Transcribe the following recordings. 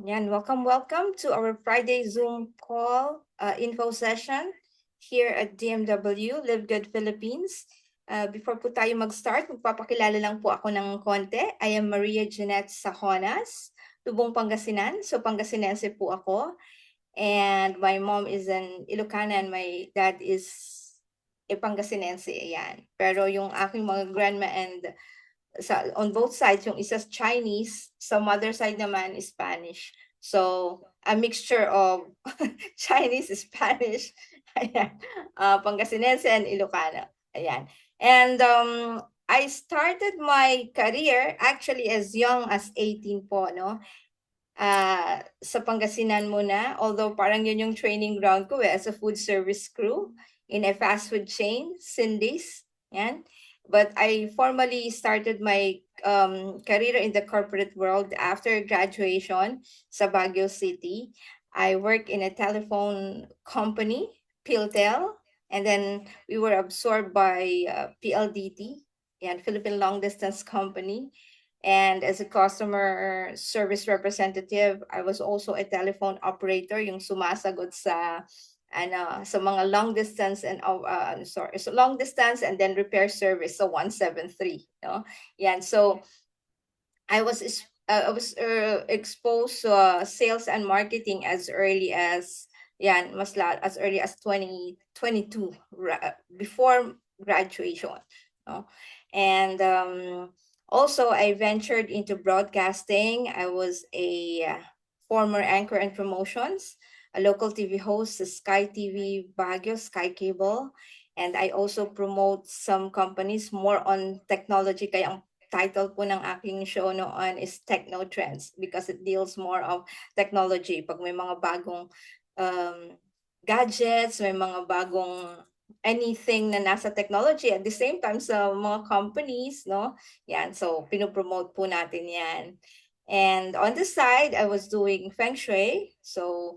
Yan, welcome to our Friday Zoom call info session here at DMW, Live Good Philippines. Before po tayo mag-start, magpapakilala lang po ako ng konti. I am Maria Jeanette Sajonas, Tubong Pangasinan. So Pangasinense po ako. And my mom is an Ilocana and my dad is Pangasinense. Ayan. Pero yung aking mga grandma and on both sides, yung isa Chinese, sa mother side naman is Spanish. So, a mixture of Chinese, Spanish, ayan, Pangasinense and Ilocano. Ayan. And I started my career actually as young as 18 po, no? Sa Pangasinan muna, although parang yun yung training ground ko as a food service crew in a fast food chain, Cindy's. Yan. But I formally started my career in the corporate world after graduation sa Baguio City. I work in a telephone company, PhilTel, and then we were absorbed by PLDT, yan, Philippine Long Distance Company. And as a customer service representative, I was also a telephone operator, yung sumasagot sa sa mga long distance and so long distance and then repair service, so 173, no? Yan. So I was exposed to sales and marketing as early as as early as 2022, before graduation, no? And also I ventured into broadcasting. I was a former anchor and promotions, a local TV host sa Sky TV Baguio, Sky Cable, and I also promote some companies more on technology, kaya ang title po ng aking show noon is Techno Trends because it deals more of technology. Pag may mga bagong gadgets, may mga bagong anything na nasa technology at the same time sa mga companies, no? Yan, so pinopromote po natin yan. And on the side, I was doing Feng Shui, so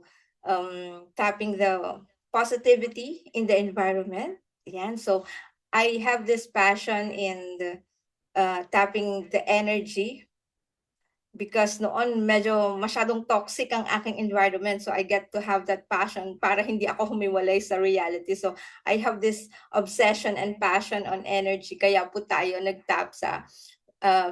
tapping the positivity in the environment. Yan, so I have this passion in the tapping the energy because noon medyo masyadong toxic ang aking environment, so I get to have that passion para hindi ako humiwalay sa reality. So I have this obsession and passion on energy, kaya po tayo nag-tap sa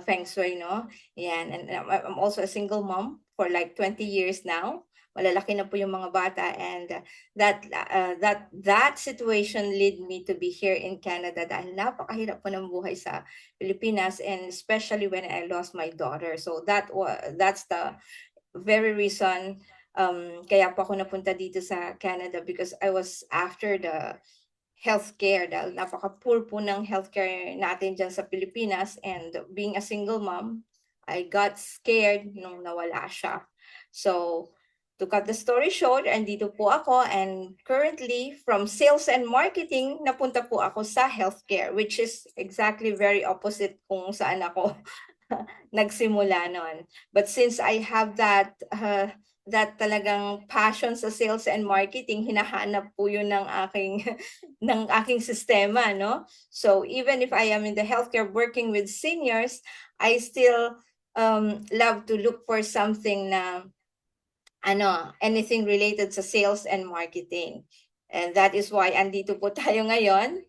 Feng Shui, no? Yan, and I'm also a single mom for like 20 years now. Malalaki na po yung mga bata, and that situation lead me to be here in Canada dahil napakahirap po ng buhay sa Pilipinas, and especially when I lost my daughter. So that's the very reason kaya po ako napunta dito sa Canada, because I was after the healthcare dahil napaka-poor po ng healthcare natin dyan sa Pilipinas, and being a single mom, I got scared nung nawala siya. So, to cut the story short, andito po ako, and currently from sales and marketing, napunta po ako sa healthcare, which is exactly very opposite kung saan ako nagsimula nun. But since I have that talagang passion sa sales and marketing, hinahanap po yun ng aking ng aking sistema, no? So even if I am in the healthcare working with seniors, I still love to look for something na anything related sa sales and marketing. And that is why andito po tayo ngayon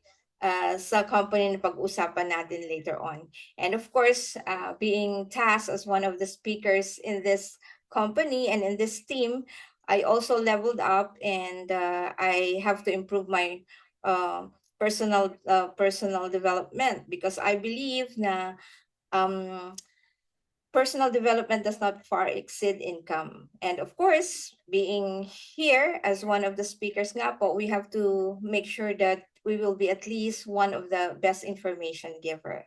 sa company na pag-usapan natin later on. And of course, being tasked as one of the speakers in this company and in this team, I also leveled up, and I have to improve my personal development, because I believe na personal development does not far exceed income. And of course, being here as one of the speakers nga po, we have to make sure that we will be at least one of the best information giver.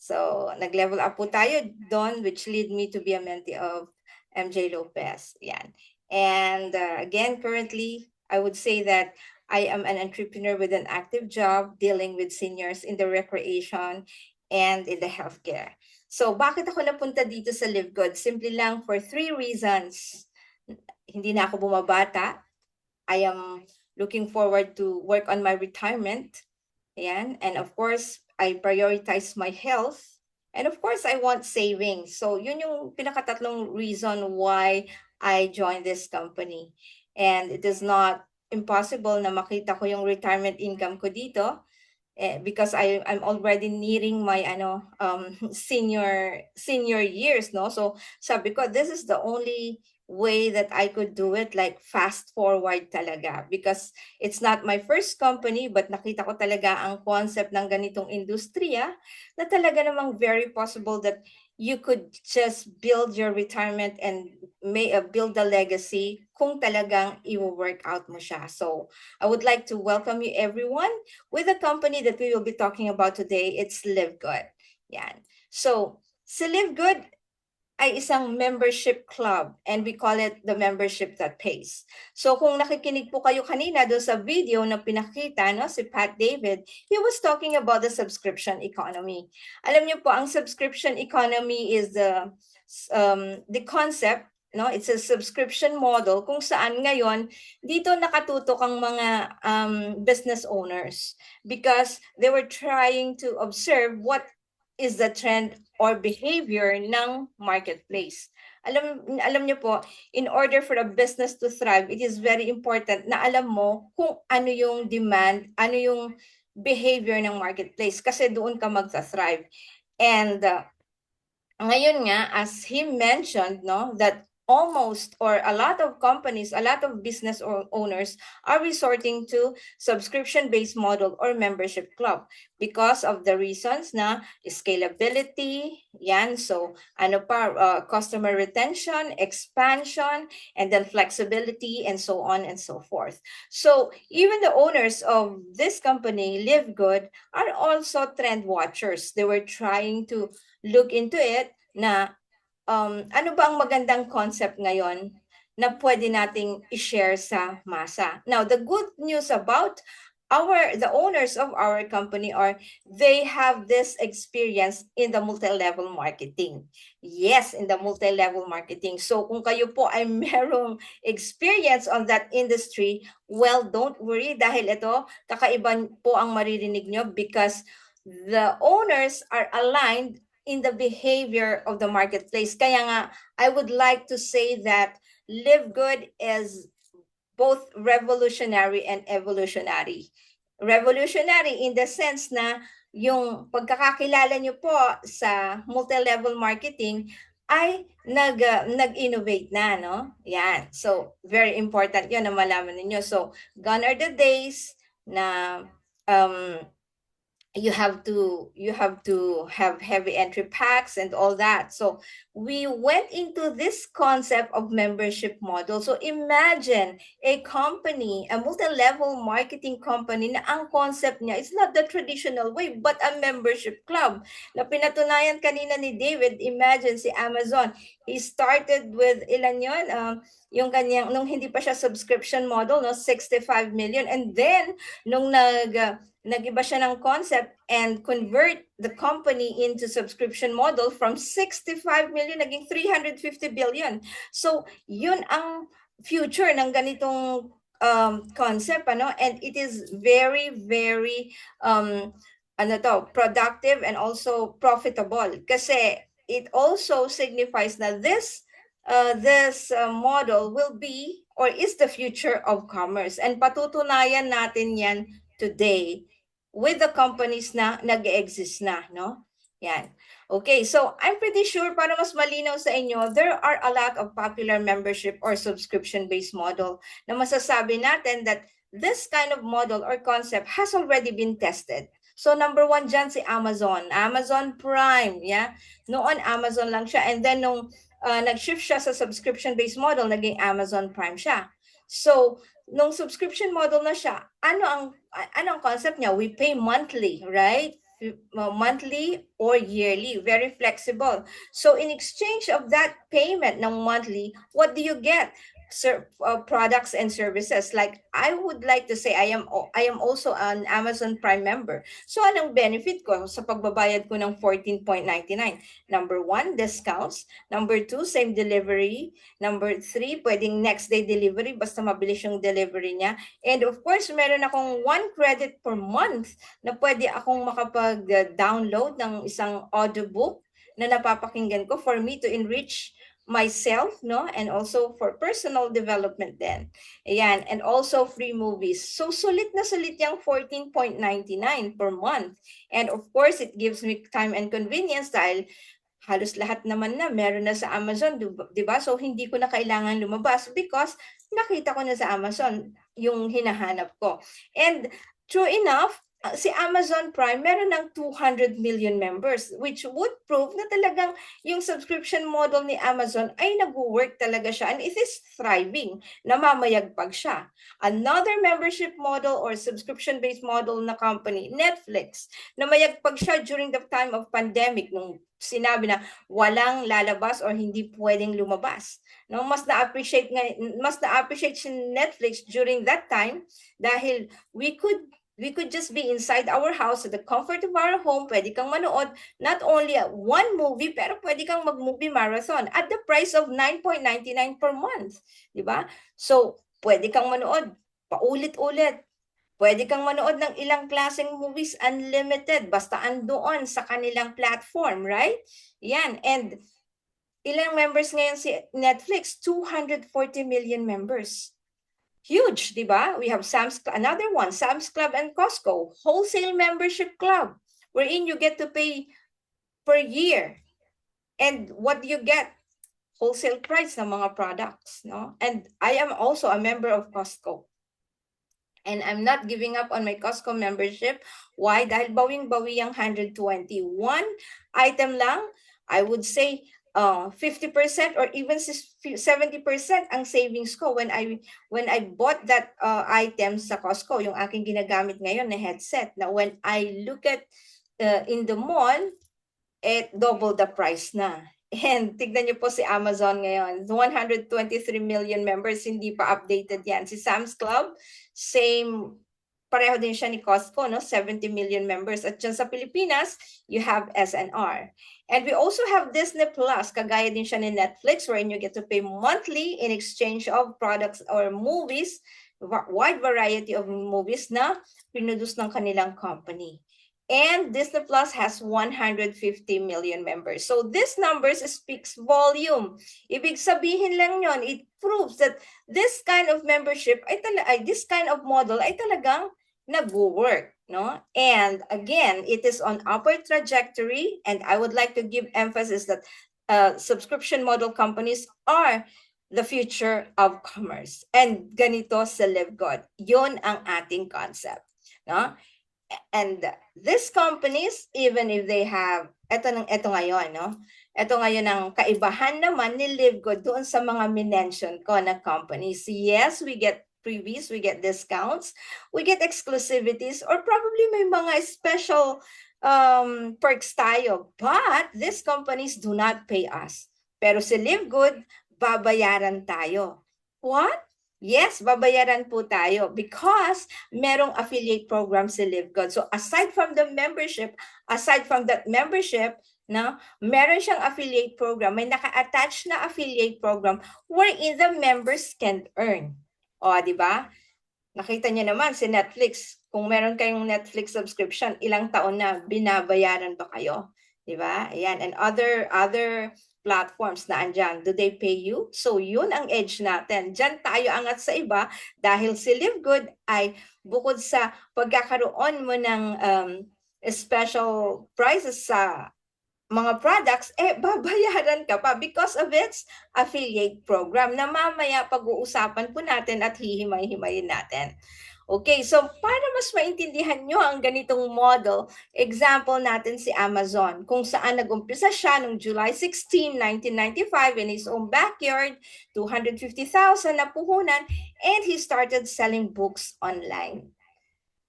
So, nag-level up po tayo doon, which lead me to be a mentee of MJ Lopez. Yan. And again, currently, I would say that I am an entrepreneur with an active job dealing with seniors in the recreation and in the healthcare. So, bakit ako napunta dito sa Live Good? Simply lang for 3 reasons. Hindi na ako bumabata. I am looking forward to work on my retirement. Ayan. And of course, I prioritize my health. And of course, I want savings. So, yun yung pinakatatlong reason why I joined this company. And it is not impossible na makita ko yung retirement income ko dito because I'm already nearing my senior years, no? So sabi ko, this is the only way that I could do it, like fast forward talaga, because it's not my first company, but nakita ko talaga ang concept ng ganitong industriya na talaga namang very possible that you could just build your retirement and build a legacy kung talagang i-work out mo siya. So I would like to welcome you everyone with the company that we will be talking about today. It's Live Good. Yan. So si Live Good ay isang membership club, and we call it the membership that pays. So kung nakikinig po kayo kanina doon sa video na pinakita, no, si Pat David, he was talking about the subscription economy. Alam niyo po, ang subscription economy is the concept, no? It's a subscription model kung saan ngayon dito nakatutok ang mga business owners because they were trying to observe what is the trend or behavior ng marketplace. Alam niyo po, in order for a business to thrive, it is very important na alam mo kung ano yung demand, ano yung behavior ng marketplace kasi doon ka magsa-thrive. And ngayon nga, as he mentioned, no, that almost or a lot of companies, a lot of business owners are resorting to subscription-based model or membership club because of the reasons na scalability, yan, so ano pa, customer retention, expansion, and then flexibility, and so on and so forth. So even the owners of this company, Live Good, are also trend watchers. They were trying to look into it na ano ba ang magandang concept ngayon na pwede nating i-share sa masa. Now, the good news about the owners of our company are they have this experience in the multi-level marketing. Yes, in the multi-level marketing. So kung kayo po ay merong experience on that industry, well, don't worry dahil ito, kakaiba po ang maririnig nyo because the owners are aligned in the behavior of the marketplace. Kaya nga, I would like to say that Live Good is both revolutionary and evolutionary. Revolutionary in the sense na yung pagkakakilala nyo po sa multi-level marketing ay nag-innovate na, no? Yan. So, very important yun na malaman ninyo. So, gone are the days na you have to have heavy entry packs and all that. So we went into this concept of membership model. So imagine a company, a multi-level marketing company na ang concept niya is not the traditional way but a membership club. Na pinatunayan kanina ni David, imagine si Amazon. He started with ilan yun? Yung kanyang, nung hindi pa siya subscription model, no, 65 million. And then, nung nag-iba siya ng concept and convert the company into subscription model from 65 million naging 350 billion. So, yun ang future ng ganitong concept, ano? And it is very, very productive and also profitable kasi it also signifies na this model will be or is the future of commerce, and patutunayan natin yan today with the companies na nag-exist na, no? Yan. Okay, so I'm pretty sure para mas malinaw sa inyo, there are a lot of popular membership or subscription-based model na masasabi natin that this kind of model or concept has already been tested. So number one dyan si Amazon. Amazon Prime, yeah? Noon Amazon lang siya, and then nung nag-shift siya sa subscription-based model, naging Amazon Prime siya. So nung subscription model na siya, ano ang concept niya? We pay monthly, right? Monthly or yearly, very flexible. So in exchange of that payment ng monthly, what do you get? Products and services. Like I would like to say I am also an Amazon Prime member. So anong benefit ko sa pagbabayad ko ng 14.99? Number 1, discounts. Number 2, same delivery. Number 3, pwedeng next day delivery basta mabilis yung delivery niya. And of course, meron akong 1 credit per month na pwede akong makapag-download ng isang audiobook na napapakinggan ko for me to enrich myself, no? And also for personal development din. Ayan, and also free movies. So sulit na sulit yung 14.99 per month. And of course, it gives me time and convenience dahil halos lahat naman na meron na sa Amazon, di ba? So hindi ko na kailangan lumabas because nakita ko na sa Amazon yung hinahanap ko. And true enough, si Amazon Prime meron ng 200 million members, which would prove na talagang yung subscription model ni Amazon ay nag-work talaga siya and it is thriving, namamayagpag siya. Another membership model or subscription-based model na company, Netflix, namayagpag siya during the time of pandemic nung sinabi na walang lalabas or hindi pwedeng lumabas. No, mas na-appreciate si Netflix during that time dahil we could just be inside our house at the comfort of our home. Pwede kang manood not only one movie, pero pwede kang mag-movie marathon at the price of 9.99 per month. Diba? So, pwede kang manood paulit-ulit. Pwede kang manood ng ilang klaseng movies unlimited basta andoon sa kanilang platform, right? Yan. And ilang members ngayon si Netflix? 240 million members. Huge, di ba? We have another one, Sam's Club and Costco, wholesale membership club, wherein you get to pay per year. And what do you get? Wholesale price ng mga products, no? And I am also a member of Costco. And I'm not giving up on my Costco membership. Why? Dahil bawing-bawi yung 121 item lang, I would say 50% or even 70% ang savings ko when I bought that item sa Costco, yung aking ginagamit ngayon na headset. Now when I look at in the mall, double the price na. And tignan niyo po si Amazon ngayon, 123 million members, hindi pa updated yan. Si Sam's Club, same, pareho din siya ni Costco, no? 70 million members. At dyan sa Pilipinas, you have SNR. And we also have Disney Plus, kagaya din siya ni Netflix, wherein you get to pay monthly in exchange of products or movies, wide variety of movies na pinuduce ng kanilang company. And Disney Plus has 150 million members. So this numbers speaks volume. Ibig sabihin lang yon, it proves that this kind of membership, this kind of model ay talagang nag-work, no? And again, it is on upward trajectory, and I would like to give emphasis that subscription model companies are the future of commerce. And ganito sa LiveGod. Yon ang ating concept, no? And these companies, even if they have, ito ngayon, no? Ito ngayon ang kaibahan naman ni LiveGod doon sa mga minention ko na companies. Yes, we get freebies, we get discounts, we get exclusivities, or probably may mga special perks tayo. But these companies do not pay us. Pero si LiveGod, babayaran tayo. What? Yes, babayaran po tayo because merong affiliate program si LiveGod. So aside from the membership, no, meron siyang affiliate program. May naka-attach na affiliate program wherein the members can earn. O, di ba? Nakita niyo naman si Netflix. Kung meron kayong Netflix subscription, ilang taon na binabayaran ba kayo? Di ba? Ayan. And other platforms na andyan, do they pay you? So yun ang edge natin. Diyan tayo angat sa iba dahil si LiveGod ay bukod sa pagkakaroon mo ng special prices sa mga products, babayaran ka pa because of its affiliate program na mamaya pag-uusapan po natin at hihimay-himayin natin. Okay, so para mas maintindihan nyo ang ganitong model, example natin si Amazon, kung saan nag-umpisa siya noong July 16, 1995 in his own backyard, 250,000 na puhunan, and he started selling books online.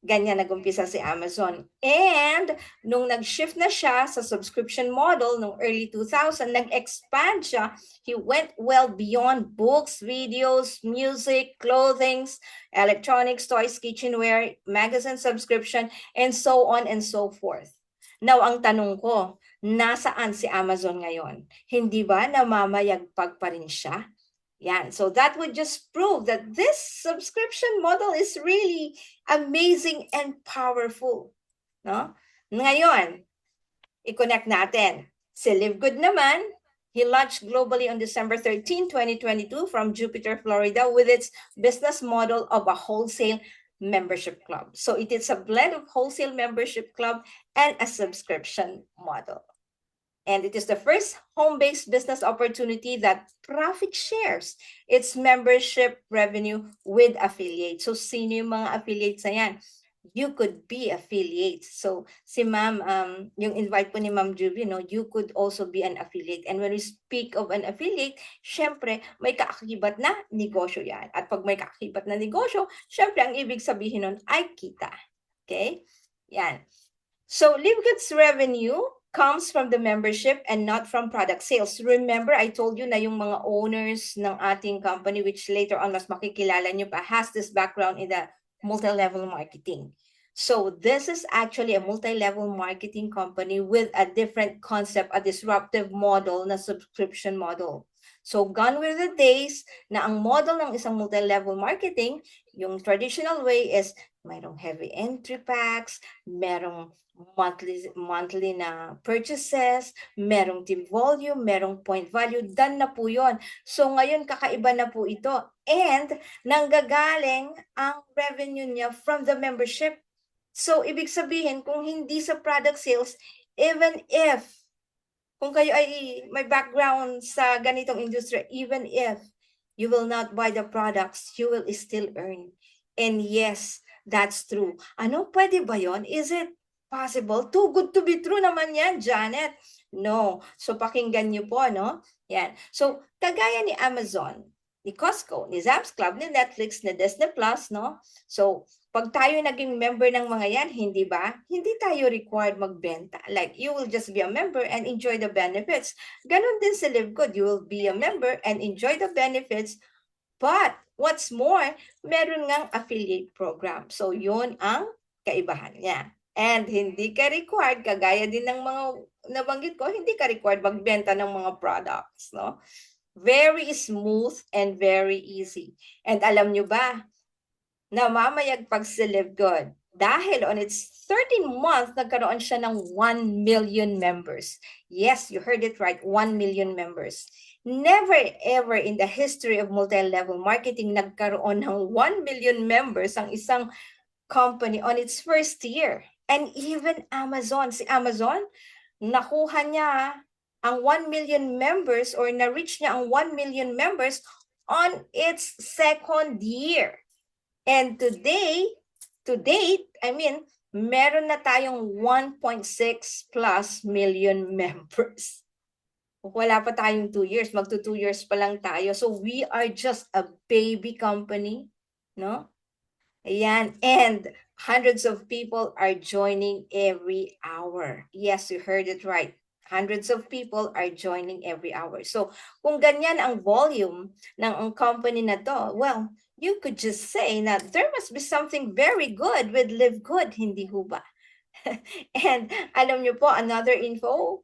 Ganyan nag-umpisa si Amazon. And nung nag-shift na siya sa subscription model nung early 2000, nag-expand siya. He went well beyond books, videos, music, clothing, electronics, toys, kitchenware, magazine subscription, and so on and so forth. Now, ang tanong ko, nasaan si Amazon ngayon? Hindi ba namamayagpag pa rin siya? Yan. So that would just prove that this subscription model is really amazing and powerful. No? Ngayon, i-connect natin. Si LiveGod naman, He launched globally on December 13, 2022 from Jupiter, Florida with its business model of a wholesale membership club. So it is a blend of wholesale membership club and a subscription model. And it is the first home-based business opportunity that profit shares its membership revenue with affiliates. So sino yung mga affiliates na yan? You could be affiliates. So si Ma'am, yung invite po ni Ma'am Juvie, no, you could also be an affiliate. And when we speak of an affiliate, syempre may kaakibat na negosyo yan. At pag may kaakibat na negosyo, syempre ang ibig sabihin nun ay kita. Okay? Yan. So LiveGood's revenue comes from the membership and not from product sales. Remember, I told you na yung mga owners ng ating company, which later on mas makikilala nyo pa, has this background in the multi-level marketing. So this is actually a multi-level marketing company with a different concept, a disruptive model na subscription model. So gone were the days na ang model ng isang multi-level marketing, yung traditional way is mayroong heavy entry packs, merong monthly na purchases, merong team volume, merong point value, done na po yun. So ngayon kakaiba na po ito. And nanggagaling ang revenue niya from the membership. So ibig sabihin, kung hindi sa product sales, even if kung kayo ay may background sa ganitong industry, even if you will not buy the products, you will still earn. And yes, that's true. Ano, pwede ba yon? Is it possible? Too good to be true naman yan, Janet. No. So pakinggan niyo po, no? Yan. So kagaya ni Amazon, ni Costco, ni Sam's Club, ni Netflix, ni Disney Plus, no? So pag tayo naging member ng mga yan, hindi ba? Hindi tayo required magbenta. Like, you will just be a member and enjoy the benefits. Ganon din sa LiveGood. You will be a member and enjoy the benefits. But, what's more, meron ngang affiliate program. So, yun ang kaibahan niya. And hindi ka required, kagaya din ng mga nabanggit ko, hindi ka required magbenta ng mga products. No? Very smooth and very easy. And alam nyo ba, namamayagpag si LiveGood. Dahil on its 13th month, nagkaroon siya ng 1 million members. Yes, you heard it right, 1 million members. Never ever in the history of multi-level marketing nagkaroon ng 1 million members ang isang company on its first year. And even Amazon, si Amazon, nakuha niya ang 1 million members or na-reach niya ang 1 million members on its second year. And to date, meron na tayong 1.6 plus million members. Wala pa tayong 2 years, magto 2 years pa lang tayo. So we are just a baby company, no? Ayan, and hundreds of people are joining every hour. Yes, you heard it right. Hundreds of people are joining every hour. So kung ganyan ang volume ng company na to, well, you could just say na there must be something very good with LiveGood, hindi ho ba? And alam niyo po, another info,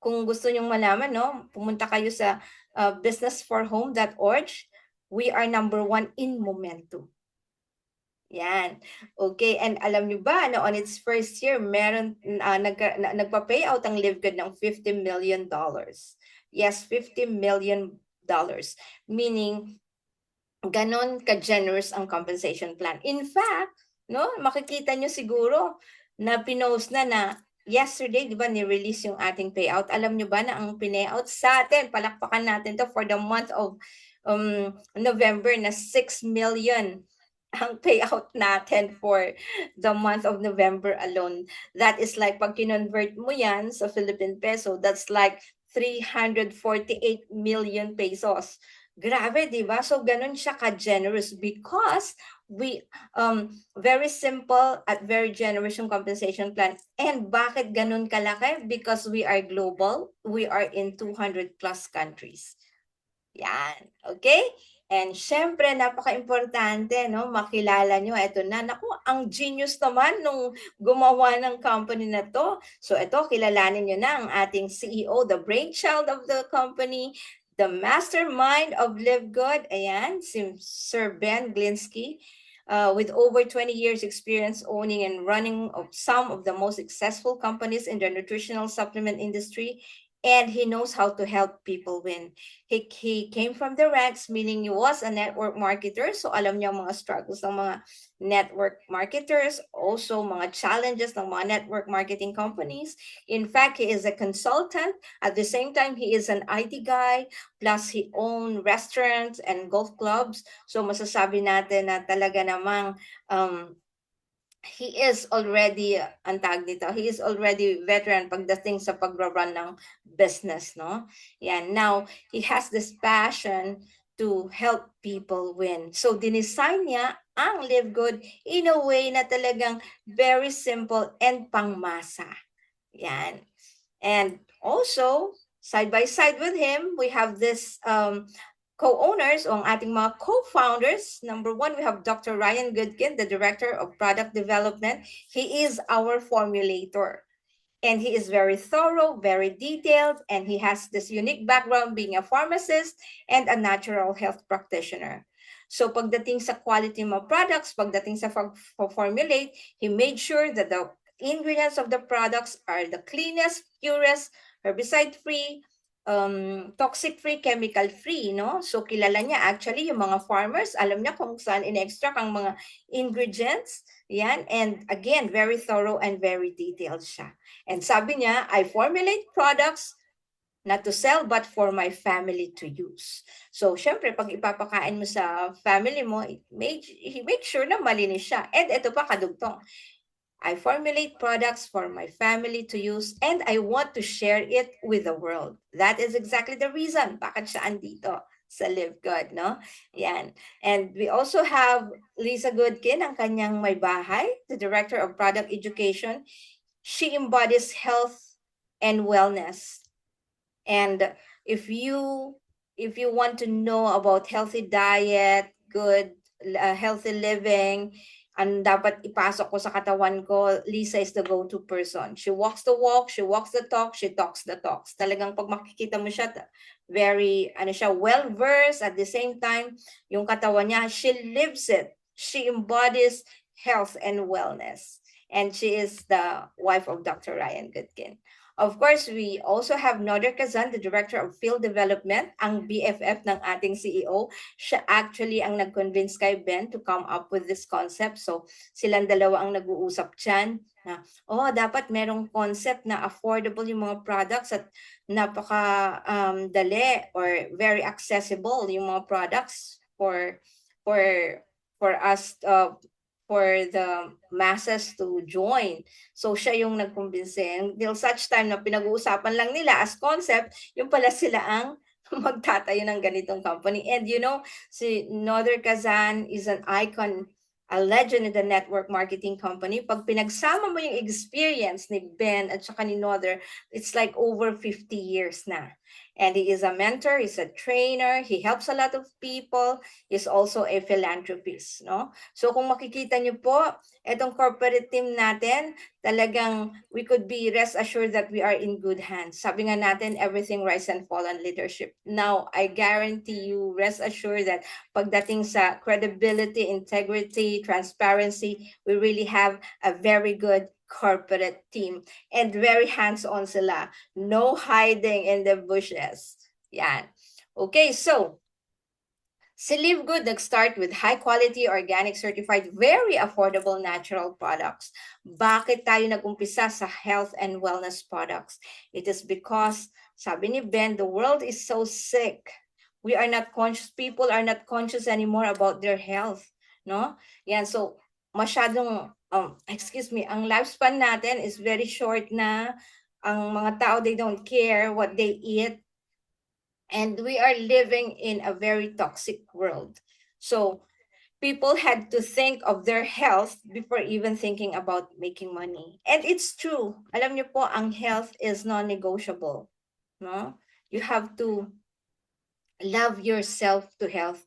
kung gusto nyong malaman, no, pumunta kayo sa businessforhome.org. We are number 1 in momentum. Yan. Okay, and alam niyo ba na on its first year, meron nagpa-payout ang LiveGood ng $50 million. Yes, $50 million. Meaning, ganon ka-generous ang compensation plan. In fact, no, makikita nyo siguro na pinost na yesterday, di ba, ni-release yung ating payout. Alam nyo ba na ang pinayout sa atin, palakpakan natin to for the month of November na 6 million ang payout natin for the month of November alone. That is like, pag kinonvert mo yan sa Philippine peso, that's like 348 million pesos. Grabe, di ba? So, ganun siya ka-generous because we, very simple at very generous yung compensation plan. And bakit ganun kalaki? Because we are global. We are in 200 plus countries. Yan. Okay? And syempre, napaka-importante, no? Makilala nyo. Ito na. Naku, ang genius naman nung gumawa ng company na to. So ito, kilalanin nyo na ang ating CEO, the brainchild of the company, the mastermind of LiveGood. Ayan, si Sir Ben Glinsky. With over 20 years experience owning and running of some of the most successful companies in the nutritional supplement industry. and he knows how to help people win. He came from the ranks, meaning he was a network marketer. So alam niya mga struggles ng mga network marketers, also mga challenges ng mga network marketing companies. In fact, he is a consultant. At the same time, he is an IT guy, plus he owned restaurants and golf clubs. So masasabi natin na talaga namang he is already, ang tag dito, he is already veteran pagdating sa pag-run ng business, no? Yan. Now, he has this passion to help people win. So, dinesign niya ang Live Good in a way na talagang very simple and pangmasa. Yan. And also, side by side with him, we have this co-owners o ang ating mga co-founders. Number one, we have Dr. Ryan Goodkin, the Director of Product Development. He is our formulator. And he is very thorough, very detailed, and he has this unique background being a pharmacist and a natural health practitioner. So pagdating sa quality mga products, pagdating sa formulate, he made sure that the ingredients of the products are the cleanest, purest, herbicide-free, toxic-free, chemical-free, no? So kilala niya actually yung mga farmers, alam niya kung saan in-extract ang mga ingredients, yan. And again, very thorough and very detailed siya. And sabi niya, I formulate products not to sell but for my family to use. So syempre, pag ipapakain mo sa family mo, he make sure na malinis siya. And ito pa kadugtong, I formulate products for my family to use and I want to share it with the world. That is exactly the reason bakit siya andito sa Live Good, no? Yan. And we also have Lisa Goodkin, ang kanyang may bahay, the Director of Product Education. She embodies health and wellness. And if you want to know about healthy diet, good healthy living, ang dapat ipasok ko sa katawan ko, Lisa is the go-to person. She walks the walk, she walks the talk, she talks the talks. Talagang pag makikita mo siya, very, well-versed. At the same time, yung katawan niya, she lives it. She embodies health and wellness. And she is the wife of Dr. Ryan Goodkin. Of course, we also have Noder Kazan, the Director of Field Development, ang BFF ng ating CEO. Siya actually ang nag-convince kay Ben to come up with this concept. So silang dalawa ang nag-uusap dyan na, dapat merong concept na affordable yung mga products at napaka dali or very accessible yung mga products for us for the masses to join. So siya yung nagkumbinse. Until such time na pinag-uusapan lang nila as concept, yung pala sila ang magtatayo ng ganitong company. And si Noder Kazan is an icon, a legend in the network marketing company. Pag pinagsama mo yung experience ni Ben at saka ni Noder, it's like over 50 years na. And he is a mentor, he's a trainer, he helps a lot of people, he's also a philanthropist, no? So kung makikita niyo po, itong corporate team natin, talagang we could be rest assured that we are in good hands. Sabi nga natin, everything rise and fall on leadership. Now, I guarantee you, rest assured that pagdating sa credibility, integrity, transparency, we really have a very good corporate team and very hands-on sila. No hiding in the bushes. Yan. Okay, so si Live Good nag-start with high-quality, organic, certified, very affordable natural products. Bakit tayo nag-umpisa sa health and wellness products? It is because, sabi ni Ben, the world is so sick. We are not conscious, people are not conscious anymore about their health. No? Yan, so masyadong ang lifespan natin is very short na. Ang mga tao, they don't care what they eat. And we are living in a very toxic world. So people had to think of their health before even thinking about making money. And it's true. Alam niyo po, ang health is non-negotiable. No? You have to love yourself to health,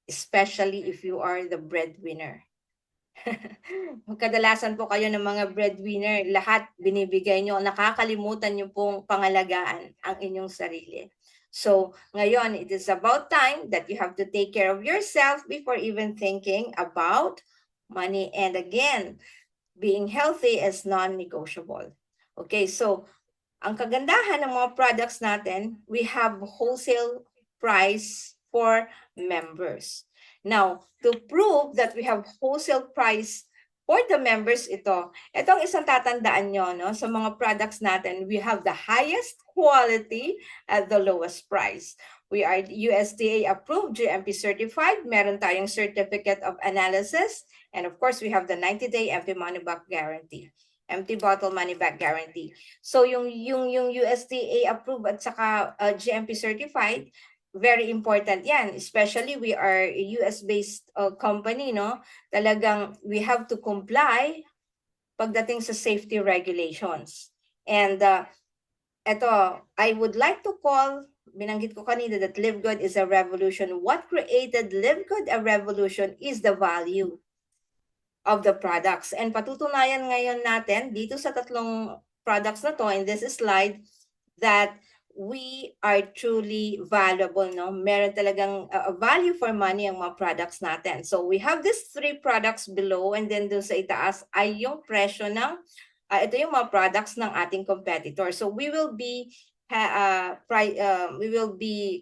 especially if you are the breadwinner. Kadalasan po kayo ng mga breadwinner, lahat binibigay nyo, nakakalimutan nyo pong pangalagaan ang inyong sarili. So, ngayon, it is about time that you have to take care of yourself before even thinking about money. And again, being healthy is non-negotiable. Okay, so Ang kagandahan ng mga products natin, we have wholesale price for members. Now, to prove that we have wholesale price for the members, itong isang tatandaan nyo, no? Sa mga products natin, we have the highest quality at the lowest price. We are USDA approved, GMP certified, meron tayong certificate of analysis, and of course, we have the 90-day empty money back guarantee. Empty bottle money back guarantee. So yung USDA approved at saka GMP certified, very important yan. Especially we are a US-based company, no? Talagang we have to comply pagdating sa safety regulations. And I would like to call, binanggit ko kanina that Live Good is a revolution. What created Live Good a revolution is the value of the products. And patutunayan ngayon natin dito sa tatlong products na to in this slide that we are truly valuable, no? Meron talagang value for money ang mga products natin. So we have these 3 products below, and then dun sa itaas ay yung presyo ng ito yung mga products ng ating competitor. So we will be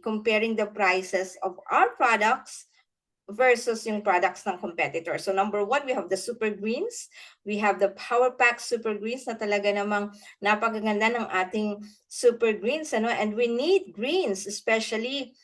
comparing the prices of our products versus yung products ng competitor. So number 1, we have the Super Greens. We have the Power Pack Super Greens na talaga namang napakaganda ng ating Super Greens, ano? And we need greens, especially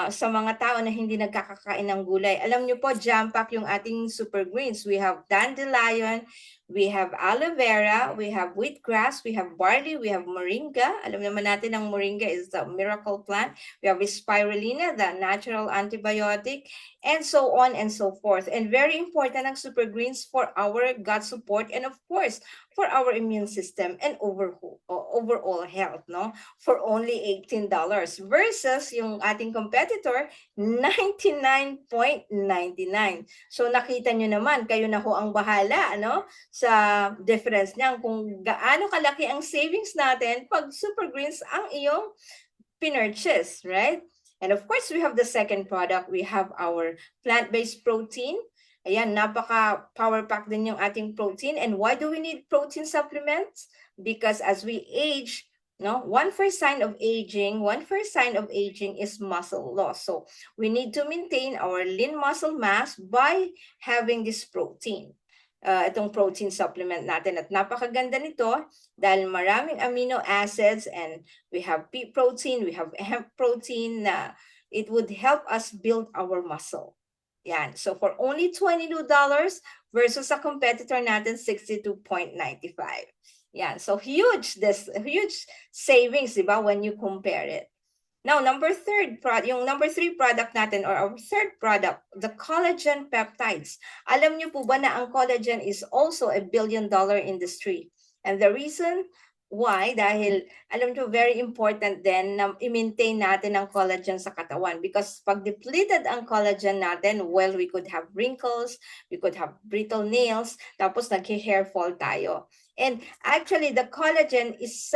sa mga tao na hindi nagkakakain ng gulay. Alam niyo po, jam-pack yung ating Super Greens. We have dandelion, we have aloe vera, we have wheatgrass, we have barley, we have moringa. Alam naman natin ang moringa is the miracle plant. We have spirulina, the natural antibiotic, and so on and so forth. And very important ang Super Greens for our gut support and of course, for our immune system and overall health, no? For only $18 versus yung ating competitor, $99.99. So nakita nyo naman, kayo na ho ang bahala, no? Sa difference niyan kung gaano kalaki ang savings natin pag Super Greens ang iyong pinurchase, right? And of course, we have the second product. We have our plant-based protein. Ayan, napaka power pack din yung ating protein. And why do we need protein supplements? Because as we age, no, one first sign of aging is muscle loss. So we need to maintain our lean muscle mass by having this protein. Itong protein supplement natin at napakaganda nito dahil maraming amino acids, and we have pea protein, we have hemp protein na it would help us build our muscle. Yan. So for only $22 versus a competitor natin, $62.95. Yan. So huge savings, diba, when you compare it. Now, yung number 3 product natin, or our third product, the collagen peptides. Alam niyo po ba na ang collagen is also a billion-dollar industry? And the reason why, dahil alam niyo, very important din na i-maintain natin ang collagen sa katawan. Because pag depleted ang collagen natin, well, we could have wrinkles, we could have brittle nails, tapos nag-hair fall tayo. And actually, the collagen is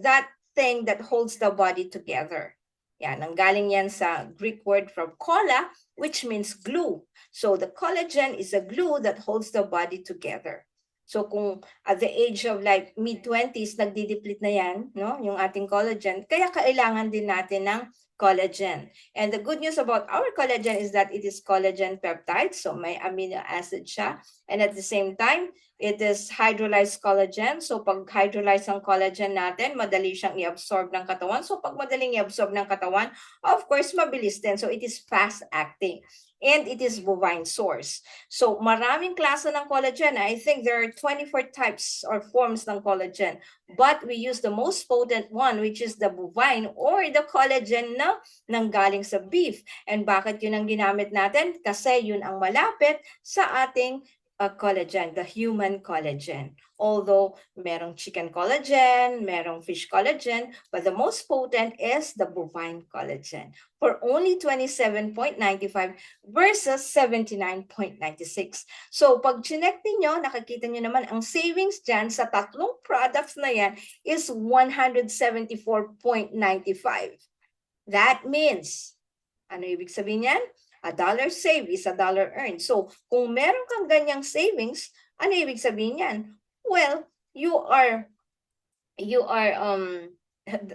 that thing that holds the body together. Yan, nanggaling yan sa Greek word from kolla, which means glue. So the collagen is a glue that holds the body together. So kung at the age of like mid-20s, nagdi-deplete na yan, no, yung ating collagen, kaya kailangan din natin ng collagen. And the good news about our collagen is that it is collagen peptide, so may amino acid siya. And at the same time, it is hydrolyzed collagen. So pag hydrolyze ang collagen natin, madali siyang i-absorb ng katawan. So pag madaling i-absorb ng katawan, of course, mabilis din. So it is fast-acting. And it is bovine source. So maraming klase ng collagen. I think there are 24 types or forms ng collagen. But we use the most potent one, which is the bovine or the collagen na nanggaling sa beef. And bakit yun ang ginamit natin? Kasi yun ang malapit sa ating collagen, the human collagen. Although merong chicken collagen, merong fish collagen, but the most potent is the bovine collagen for only $27.95 versus $79.96. So pag chinek niyo, nakikita niyo naman ang savings dyan sa tatlong products na yan is $174.95. That means, ano ibig sabihin yan? $1 save is $1 earned. So, kung meron kang ganyang savings, ano ibig sabihin yan? Well, you are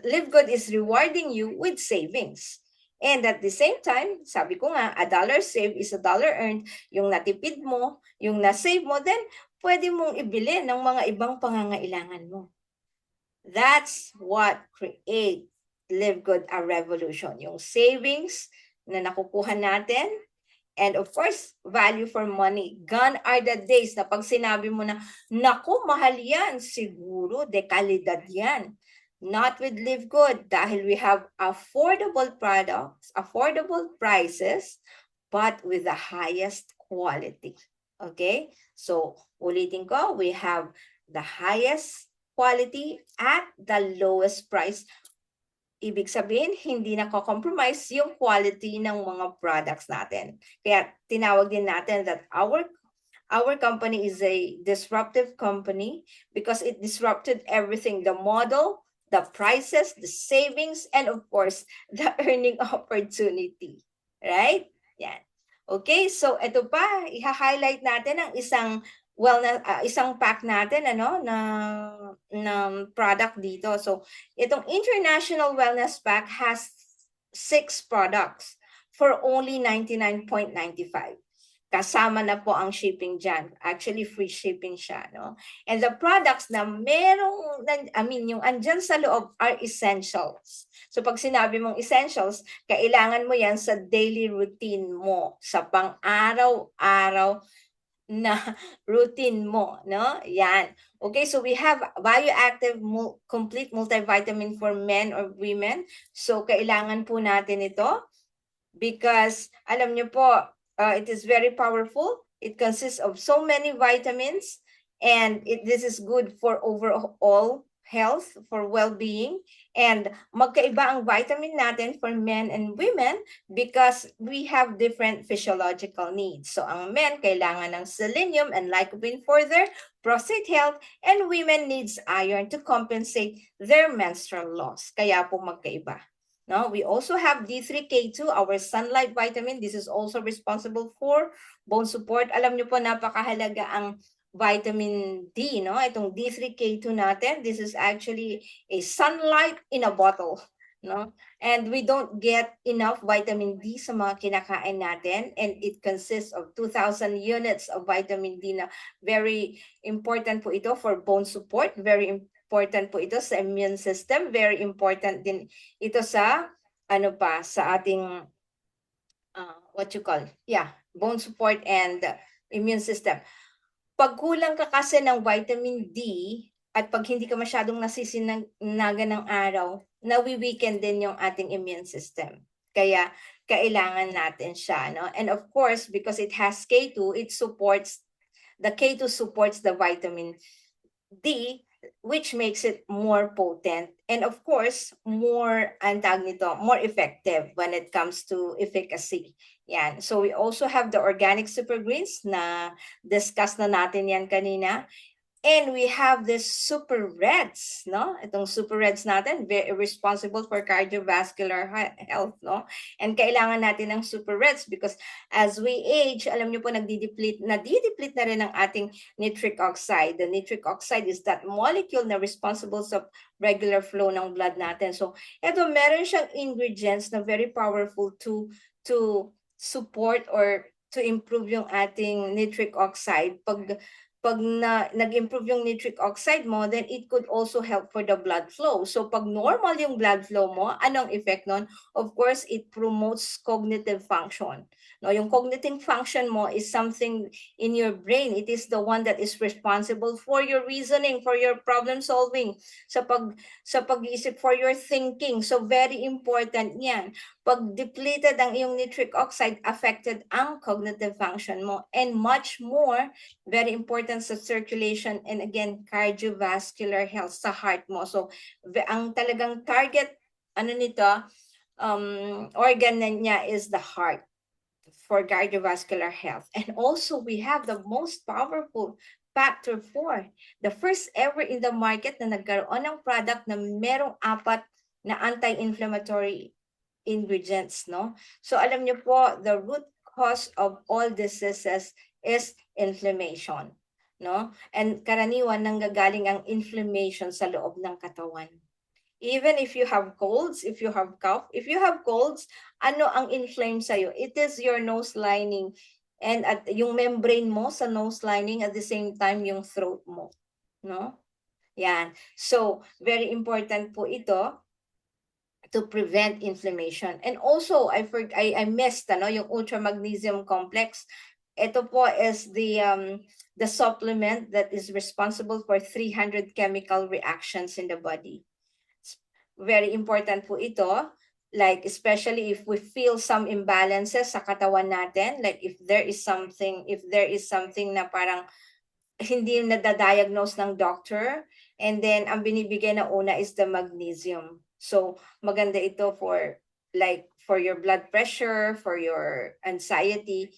Live Good is rewarding you with savings. And at the same time, sabi ko nga, a dollar saved is a dollar earned. Yung natipid mo, yung na-save mo, then pwede mong ibili ng mga ibang pangangailangan mo. That's what create Live Good a revolution. Yung savings na nakukuha natin, and of course, value for money. Gone are the days na pag sinabi mo na, naku, mahal yan, siguro, dekalidad yan. Not with Live Good dahil we have affordable products, affordable prices, but with the highest quality. Okay? So, ulitin ko, we have the highest quality at the lowest price. Ibig sabihin, hindi nako-compromise yung quality ng mga products natin. Kaya tinawag din natin that our company is a disruptive company because it disrupted everything, the model, the prices, the savings, and of course, the earning opportunity. Right? Yan. Okay, so ito pa, i-highlight natin ang isang isang pack natin na product dito. So, itong International Wellness Pack has 6 products for only 99.95. Kasama na po ang shipping dyan. Actually, free shipping siya, no? And the products na yung andyan sa loob are essentials. So pag sinabi mong essentials, kailangan mo yan sa daily routine mo, sa pang-araw-araw na routine mo, no? Yan. Okay, so we have Bioactive Complete Multivitamin for men or women. So kailangan po natin ito because alam niyo po, it is very powerful. It consists of so many vitamins, and this is good for overall health, for well-being. And magkaiba ang vitamin natin for men and women because we have different physiological needs. So ang men kailangan ng selenium and lycopene for their prostate health, and women needs iron to compensate their menstrual loss. Kaya po magkaiba. No, we also have D3K2, our sunlight vitamin. This is also responsible for bone support. Alam niyo po, napakahalaga ang vitamin D, no? Itong D3K2 natin, this is actually a sunlight in a bottle, no? And we don't get enough vitamin D sa mga kinakain natin, and it consists of 2,000 units of vitamin D na very important po ito for bone support, very important po ito sa immune system, very important din ito sa sa ating bone support and immune system. Pag kulang ka kasi ng vitamin D at pag hindi ka masyadong nasisinaga ng araw, nawi-weaken din yung ating immune system. Kaya kailangan natin siya, no? And of course, because it has K2, the K2 supports the vitamin D, which makes it more potent and of course more effective when it comes to efficacy. Yan. So we also have the organic super greens na discuss na natin yan kanina. And we have this super reds, no? Itong super reds natin, very responsible for cardiovascular health, no? And kailangan natin ng super reds because as we age, alam niyo po, nadideplete na rin ang ating nitric oxide. The nitric oxide is that molecule na responsible sa regular flow ng blood natin. So, ito, meron siyang ingredients na very powerful to support or to improve yung ating nitric oxide. Pag nag-improve yung nitric oxide mo, then it could also help for the blood flow. So pag normal yung blood flow mo, anong effect nun? Of course, it promotes cognitive function. No, yung cognitive function mo is something in your brain. It is the one that is responsible for your reasoning, for your problem solving, sa pag-iisip, for your thinking. So very important yan. Pag depleted ang iyong nitric oxide, affected ang cognitive function mo, and much more, very important sa circulation and again, cardiovascular health sa heart mo. So, ang talagang target, organ niya is the heart for cardiovascular health. And also, we have the most powerful factor 4. The first ever in the market na nagkaroon ng product na merong 4 na anti-inflammatory ingredients, no? So alam niyo po, the root cause of all diseases is inflammation, no? And karaniwan nanggagaling ang inflammation sa loob ng katawan. Even if you have colds, if you have cough, if you have colds, ano ang inflamed sa'yo? It is your nose lining and at yung membrane mo sa nose lining at the same time yung throat mo. No? Yan. So, very important po ito to prevent inflammation. And also, I missed yung ultra magnesium complex. Ito po is the supplement that is responsible for 300 chemical reactions in the body. Very important po ito, like especially if we feel some imbalances sa katawan natin, like if there is something na parang hindi nadadiagnose ng doctor, and then ang binibigay na una is the magnesium. So maganda ito for your blood pressure, for your anxiety.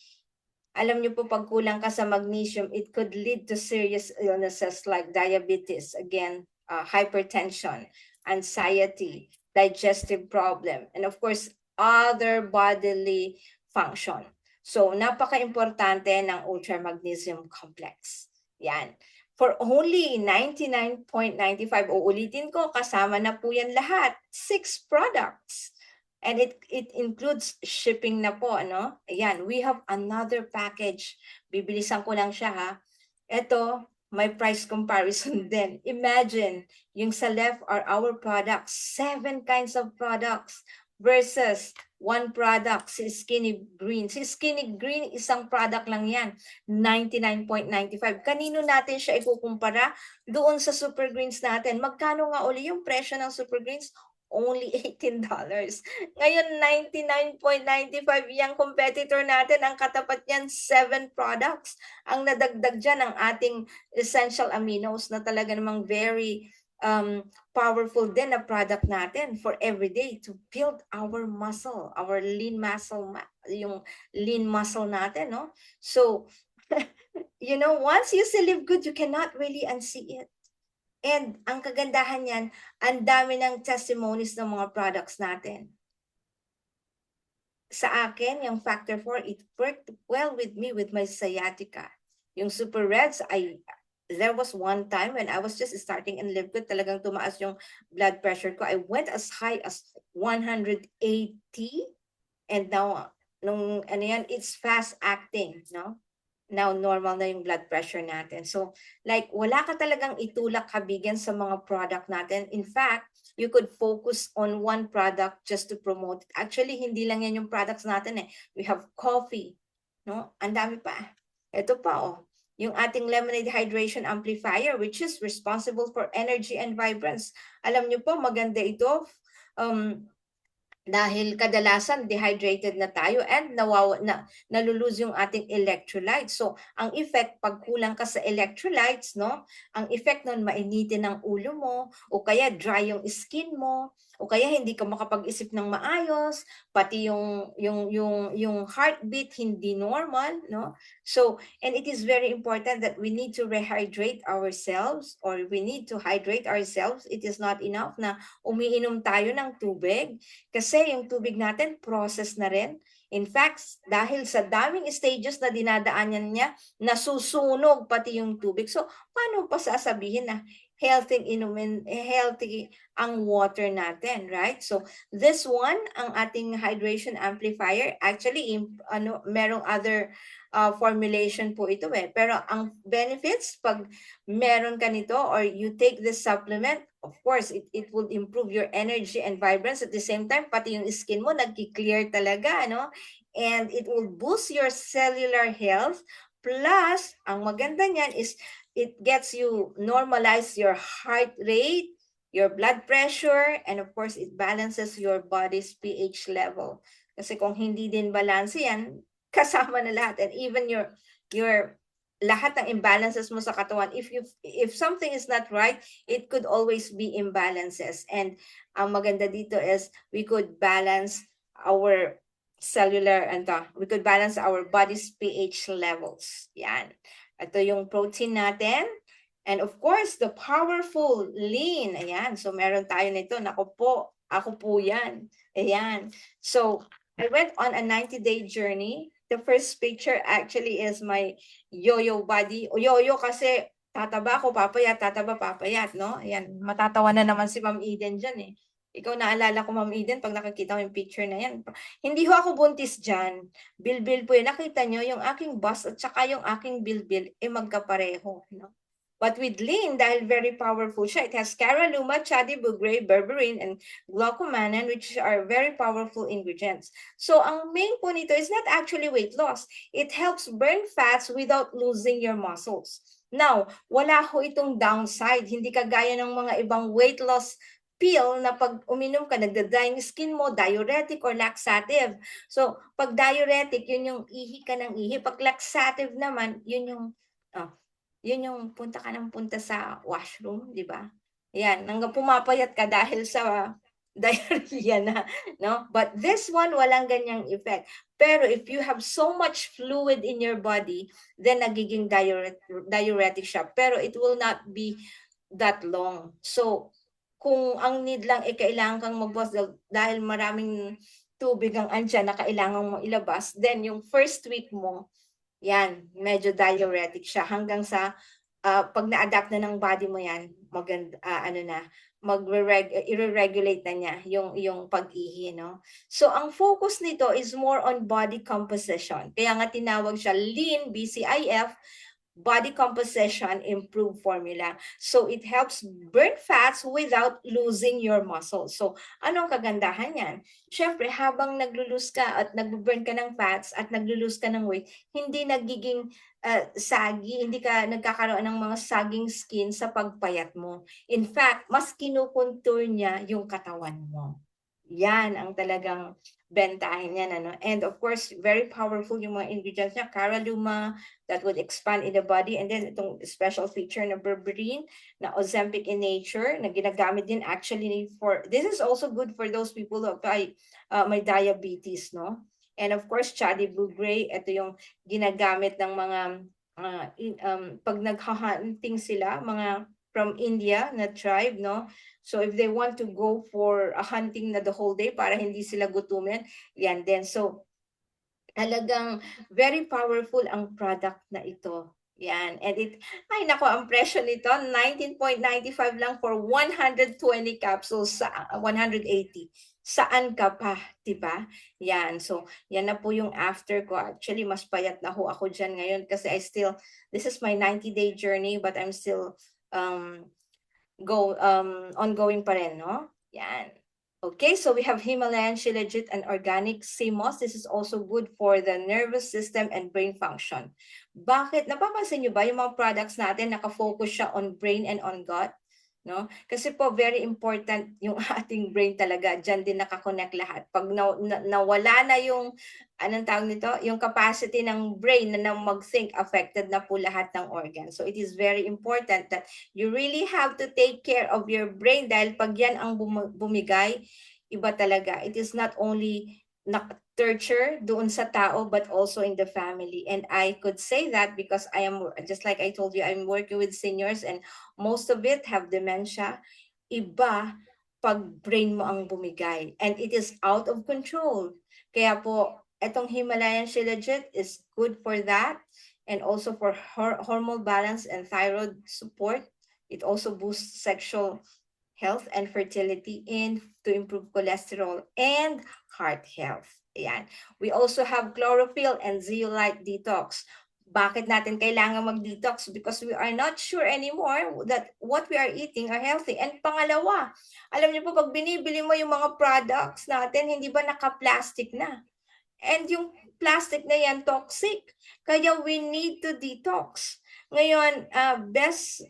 Alam niyo po, pag kulang ka sa magnesium, it could lead to serious illnesses like diabetes, again, hypertension, anxiety, digestive problem, and of course, other bodily function. So, napaka-importante ng Ultra Magnesium Complex. Yan. For only 99.95, uulitin ko, kasama na po yan lahat. 6 products. And it includes shipping na po, ano? Ayan, we have another package. Bibilisan ko lang siya, ha? Ito, may price comparison din. Imagine, yung sa left are our products, 7 kinds of products versus 1 product, si Skinny Green. Si Skinny Green, isang product lang yan, 99.95. Kanino natin siya ikukumpara? Doon sa Super Greens natin. Magkano nga uli yung presyo ng Super Greens? Only $18. Ngayon, 99.95 yung competitor natin. Ang katapat niyan, 7 products. Ang nadagdag dyan ang ating essential aminos na talaga namang very powerful din na product natin for everyday to build our muscle, our lean muscle, yung lean muscle natin, no? So, once you see Live Good, you cannot really unsee it. And ang kagandahan niyan, ang dami ng testimonies ng mga products natin. Sa akin, yung Factor 4, it worked well with me with my sciatica. Yung Super Reds, there was one time when I was just starting in Live Good, talagang tumaas yung blood pressure ko. I went as high as 180, and now, it's fast acting, no? Now normal na yung blood pressure natin. So like wala ka talagang itulak kabigan sa mga product natin. In fact, you could focus on one product just to promote it. Actually, hindi lang yan yung products natin eh. We have coffee, no? Ang dami pa. Ito pa oh. Yung ating lemonade hydration amplifier, which is responsible for energy and vibrance. Alam niyo po, maganda ito. Dahil kadalasan dehydrated na tayo and nalulose yung ating electrolytes. So, ang effect, pag kulang ka sa electrolytes, no? Ang effect nun, mainitin ang ulo mo, o kaya dry yung skin mo, o kaya hindi ka makapag-isip ng maayos, pati yung heartbeat hindi normal, no? So, and it is very important that we need to rehydrate ourselves, or we need to hydrate ourselves. It is not enough na umiinom tayo ng tubig, kasi yung tubig natin, process na rin. In fact, dahil sa daming stages na dinadaanan niya, nasusunog pati yung tubig. So, paano pa sasabihin na healthy ang water natin, right? So, this one, ang ating hydration amplifier, actually, merong other formulation po ito eh. Pero ang benefits, pag meron ka nito or you take this supplement, of course, it will improve your energy and vibrance. At the same time, pati yung skin mo nagki-clear talaga, no? And it will boost your cellular health. Plus, ang maganda niyan is it gets you normalize your heart rate, your blood pressure, and of course, it balances your body's pH level. Kasi kung hindi din balance yan, kasama na lahat. And even your lahat ng imbalances mo sa katawan, if something is not right, it could always be imbalances. And ang maganda dito is we could balance our cellular we could balance our body's pH levels. Yan. Ito yung protein natin. And of course, the powerful lean. Ayan. So meron tayo nito. Naku po, ako po yan. Ayan. So I went on a 90-day journey. The first picture actually is my yo-yo body. Yo-yo kasi tataba ako, papayat, tataba, papayat, no? Ayan, matatawa na naman si Ma'am Eden dyan eh. Ikaw naalala ko, Ma'am Eden, pag nakikita ko yung picture na yan. Hindi ho ako buntis dyan. Bilbil po yun. Nakita nyo, yung aking bust at saka yung aking bilbil, magkapareho, no? But with lean, dahil very powerful siya, it has caralluma, chadebugrade, berberine, and glucomannan, which are very powerful ingredients. So, ang main po nito is not actually weight loss. It helps burn fats without losing your muscles. Now, wala ho itong downside. Hindi kagaya ng mga ibang weight loss pill na pag uminom ka, nagda-dry yung skin mo, diuretic or laxative. So, pag diuretic, yun yung ihi ka ng ihi. Pag laxative naman, yun yung punta ka ng punta sa washroom, di ba? Yan, hanggang pumapayat ka dahil sa diarrhea na, no? But this one, walang ganyang effect. Pero if you have so much fluid in your body, then nagiging diuretic siya. Pero it will not be that long. So, kung ang need lang kailangan kang magbuwas dahil maraming tubig ang andyan na kailangan mo ilabas, then yung first week mo, yan, medyo diuretic siya hanggang sa pag na-adapt na ng body mo yan, maganda, i-regulate na niya yung pag-ihi, no? So, ang focus nito is more on body composition. Kaya nga tinawag siya Lean BCIF, Body Composition Improved Formula. So, it helps burn fats without losing your muscles. So, anong kagandahan yan? Siyempre, habang naglulose ka at nagburn ka ng fats at naglulose ka ng weight, hindi nagiging saggy, hindi ka nagkakaroon ng mga sagging skin sa pagpayat mo. In fact, mas kinukontour niya yung katawan mo. Yan ang talagang bentahin niyan, ano? And of course, very powerful yung mga ingredients niya. Caralluma, that would expand in the body. And then itong special feature na berberine, na Ozempic in nature, na ginagamit din actually for, this is also good for those people who may diabetes, no? And of course, chadebugrade, ito yung ginagamit ng mga, pag nagha-hunting sila, mga from India na tribe, no? So if they want to go for a hunting na the whole day para hindi sila gutumin, yan din. So talagang very powerful ang product na ito. Yan. And ay nako, ang presyo nito, 19.95 lang for 120 capsules sa 180. Saan ka pa, di ba? Yan. So, yan na po yung after ko. Actually, mas payat na ho ako dyan ngayon kasi this is my 90-day journey, but I'm still ongoing pa rin, no? Yan. Okay, so we have Himalayan Shilajit and organic sea moss. This is also good for the nervous system and brain function. Bakit? Napapansin nyo ba yung mga products natin nakafocus siya on brain and on gut? No? Kasi po very important yung ating brain talaga. Diyan din nakakonect lahat. Pag nawala na yung anong tawag nito, yung capacity ng brain na mag-think, affected na po lahat ng organs. So it is very important that you really have to take care of your brain dahil pag yan ang bumigay, iba talaga. It is not only nurture doon sa tao but also in the family. And I could say that because I am, just like I told you, I'm working with seniors and most of it have dementia. Iba pag brain mo ang bumigay and it is out of control. Kaya po, etong Himalayan Shilajit is good for that and also for hormonal balance and thyroid support. It also boosts sexual health and fertility and to improve cholesterol and heart health. Ayan. We also have chlorophyll and zeolite detox. Bakit natin kailangan mag-detox? Because we are not sure anymore that what we are eating are healthy. And pangalawa, alam niyo po, pag binibili mo yung mga products natin, hindi ba naka-plastic na? And yung plastic na yan, toxic. Kaya we need to detox. Ngayon, best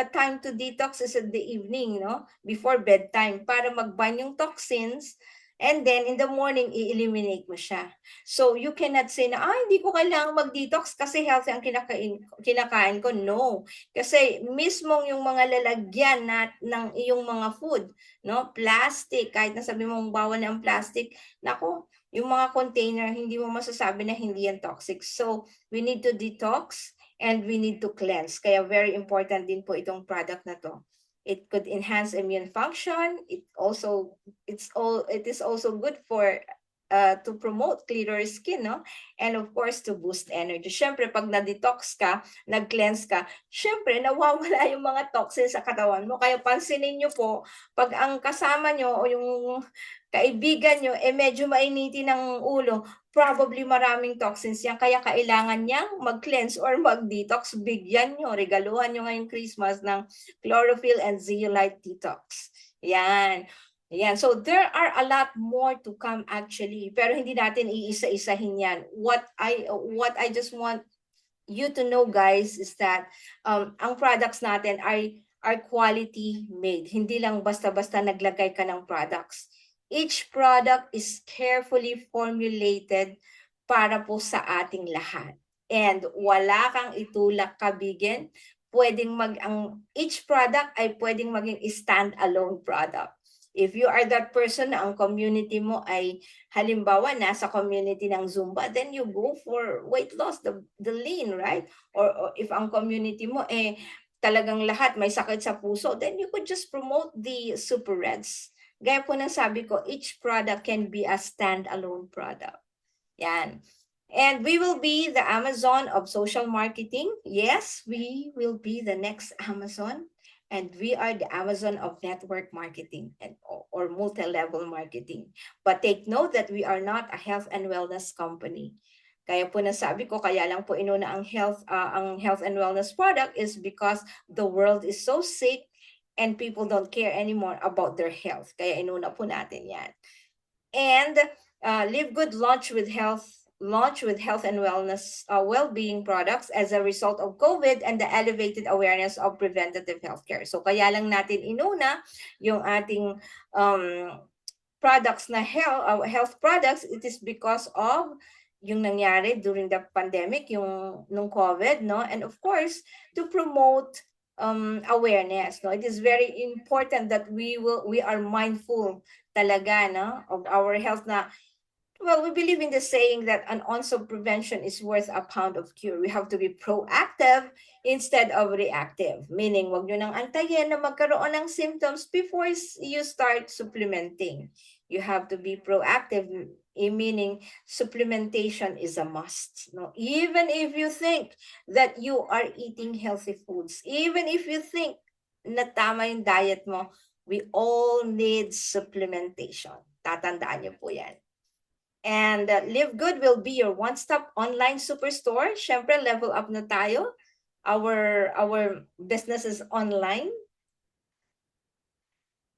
time to detox is at the evening, no? Before bedtime, para mag-burn yung toxins. And then, in the morning, i-eliminate mo siya. So, you cannot say na, hindi ko kailangan mag-detox kasi healthy ang kinakain ko. No. Kasi mismong yung mga lalagyan ng iyong mga food, no? Plastic, kahit nasabi mong bawal na ang plastic, nako, yung mga container, hindi mo masasabi na hindi yan toxic. So, we need to detox and we need to cleanse. Kaya very important din po itong product na to. It could enhance immune function. It is also good for to promote clearer skin, no? And of course, to boost energy. Syempre, pag na-detox ka, nag-cleanse ka, syempre, nawawala yung mga toxins sa katawan mo. Kaya pansinin nyo po, pag ang kasama nyo o yung kaibigan nyo, medyo mainitin ng ulo, probably maraming toxins yan. Kaya kailangan niyang mag-cleanse or mag-detox. Bigyan nyo, regaluhan nyo ngayong Christmas ng chlorophyll and zeolite detox. Yan. Yan. So there are a lot more to come actually. Pero hindi natin iisa-isahin yan. What I just want you to know, guys, is that ang products natin are quality made. Hindi lang basta-basta naglagay ka ng products. Each product is carefully formulated para po sa ating lahat. And wala kang itulak kabigin. Each product ay pwedeng maging stand-alone product. If you are that person na ang community mo ay halimbawa nasa community ng Zumba, then you go for weight loss, the lean, right? Or if ang community mo talagang lahat may sakit sa puso, then you could just promote the Super Reds. Gaya po ng sabi ko, each product can be a stand-alone product. Yan. And we will be the Amazon of social marketing. Yes, we will be the next Amazon. And we are the Amazon of network marketing or multi-level marketing. But take note that we are not a health and wellness company. Kaya po nasabi ko, kaya lang po inuna ang health and wellness product is because the world is so sick and people don't care anymore about their health. Kaya inuna po natin yan. And Live Good launch with health and wellness, well-being products as a result of COVID and the elevated awareness of preventative healthcare. So kaya lang natin inuna yung ating products na health products. It is because of yung nangyari during the pandemic, yung nung COVID, no? And of course, to promote awareness, no? It is very important that we are mindful talaga, no, of our health na. Well, we believe in the saying that an ounce of prevention is worth a pound of cure. We have to be proactive instead of reactive. Meaning, wag nyo nang antayin na magkaroon ng symptoms before you start supplementing. You have to be proactive, meaning supplementation is a must. No? Even if you think that you are eating healthy foods, even if you think na tama yung diet mo, we all need supplementation. Tatandaan niyo po yan. And Live Good will be your one-stop online superstore. Syempre, level up na tayo. Our business is online.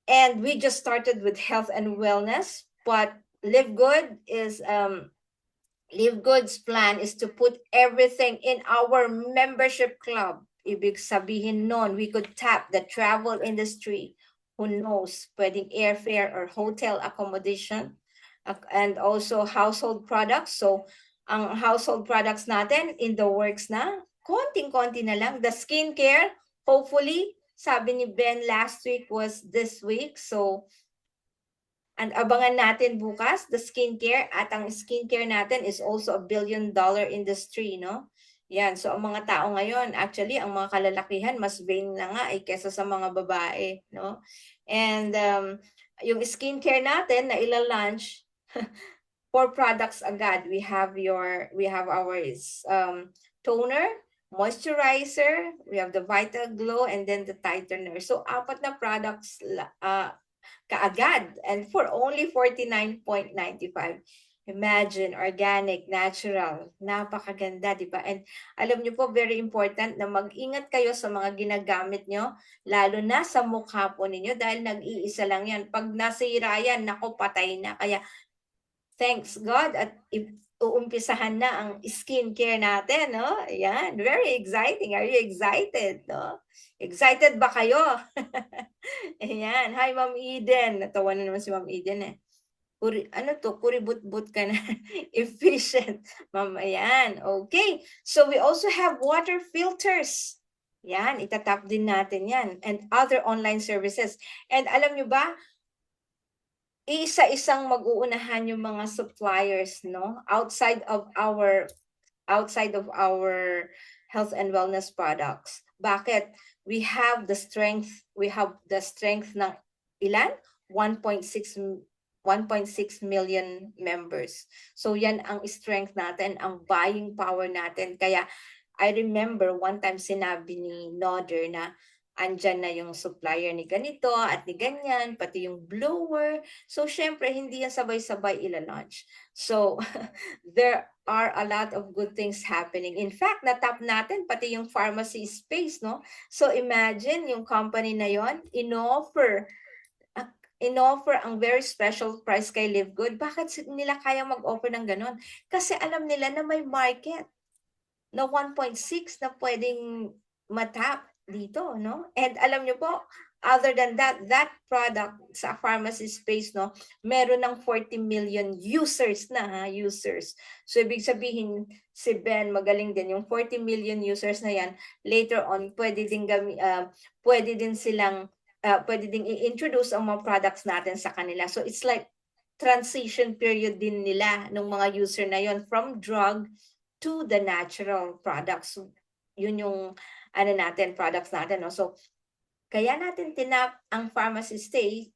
And we just started with health and wellness, but Live Good is Live Good's plan is to put everything in our membership club. Ibig sabihin nun, we could tap the travel industry. Who knows, pwedeng airfare or hotel accommodation. And also household products. So, ang household products natin in the works na, konting-konti na lang. The skincare, hopefully, sabi ni Ben last week was this week. So, and abangan natin bukas, the skincare. At ang skincare natin is also a billion-dollar industry, no? Yan. So, ang mga tao ngayon, actually, ang mga kalalakihan, mas vain na nga kesa sa mga babae, no? And yung skincare natin na ila-launch, 4 products agad. We have our toner, moisturizer, we have the Vital Glow, and then the Tightener. So 4 na products kaagad, and for only $49.95. Imagine, organic, natural, napakaganda, di ba? And alam niyo po, very important na mag-ingat kayo sa mga ginagamit nyo, lalo na sa mukha po ninyo, dahil nag-iisa lang yan. Pag nasira yan, naku, patay na. Kaya thanks God at uumpisahan na ang skincare natin, no? Ayan, very exciting. Are you excited, no? Excited ba kayo? Ayan, hi Ma'am Eden. Natawa na naman si Ma'am Eden eh. Kuribut-but ka na. Efficient. Ma'am, ayan. Okay. So we also have water filters. Yan, itatap din natin yan. And other online services. And alam nyo ba, isa-isang mag-uunahan yung mga suppliers, no? Outside of our health and wellness products. Bakit? We have the strength ng ilan? 1.6 1.6 million members. So yan ang strength natin, ang buying power natin. Kaya I remember one time sinabi ni Nodder na andyan na yung supplier ni ganito at ni ganyan, pati yung blower. So syempre, hindi yan sabay-sabay ila-launch. So there are a lot of good things happening. In fact, natap natin pati yung pharmacy space, no? So imagine yung company na yon inoffer ang very special price kay Live Good. Bakit nila kaya mag-offer ng ganon? Kasi alam nila na may market na 1.6 na pwedeng matap dito, no? And alam nyo po, other than that product sa pharmacy space, no, meron ng 40 million users na, users. So, ibig sabihin, si Ben, magaling din. Yung 40 million users na yan, later on, pwede din silang, pwede ding i-introduce ang mga products natin sa kanila. So, it's like transition period din nila ng mga user na yon from drug to the natural products. Yun yung products natin, no? So kaya natin tinap ang pharmacy space,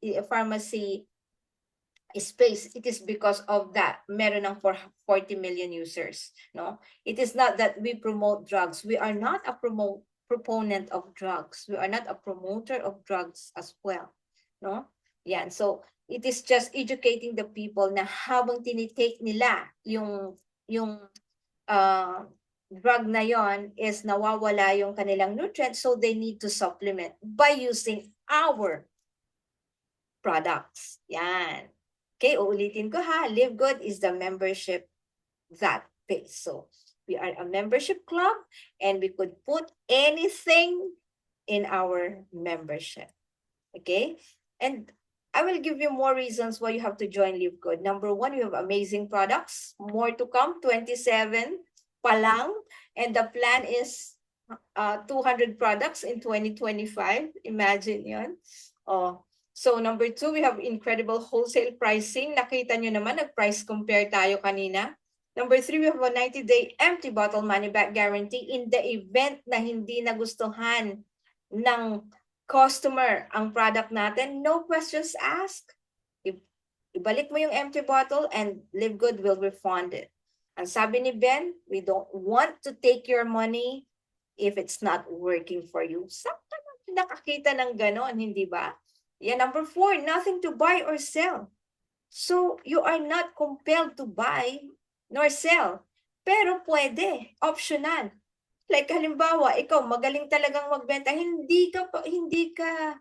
it is because of that meron ng 40 million users, no? It is not that we promote drugs. We are not a proponent of drugs. We are not a promoter of drugs as well, no? Yan. So it is just educating the people na habang tinitake nila yung drug na yon is nawawala yung kanilang nutrients, so they need to supplement by using our products. Yan. Okay, uulitin ko ha. Live Good is the membership that pays. So, we are a membership club and we could put anything in our membership. Okay? And I will give you more reasons why you have to join Live Good. Number one, we have amazing products. More to come, 27 pa lang. And the plan is 200 products in 2025. Imagine yun. Oh. So number two, we have incredible wholesale pricing. Nakita nyo naman, nag-price compare tayo kanina. Number three, we have a 90-day empty bottle money back guarantee in the event na hindi nagustuhan ng customer ang product natin. No questions asked. Ibalik mo yung empty bottle and Live Good will refund it. Ang sabi ni Ben, we don't want to take your money if it's not working for you. Saan ka nakakita ng ganon, hindi ba? Yeah, number four, nothing to buy or sell. So, you are not compelled to buy nor sell. Pero pwede, optional. Like halimbawa, ikaw magaling talagang magbenta, hindi ka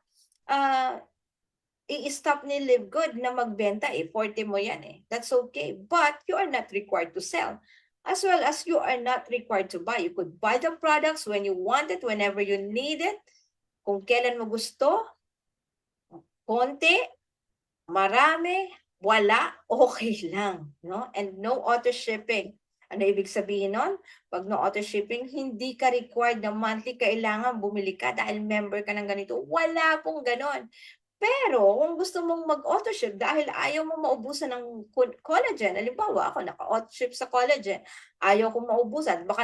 i-stop ni Live Good na magbenta, forte mo yan That's okay. But you are not required to sell. As well as you are not required to buy. You could buy the products when you want it, whenever you need it. Kung kailan mo gusto, konti, marami, wala, okay lang. No? And no auto shipping. Ano ibig sabihin nun? Pag no auto shipping, hindi ka required na monthly kailangan bumili ka dahil member ka ng ganito. Wala pong ganon. Pero kung gusto mong mag-auto ship dahil ayaw mo maubusan ng collagen, halimbawa ako naka-auto ship sa collagen, ayaw kong maubusan, baka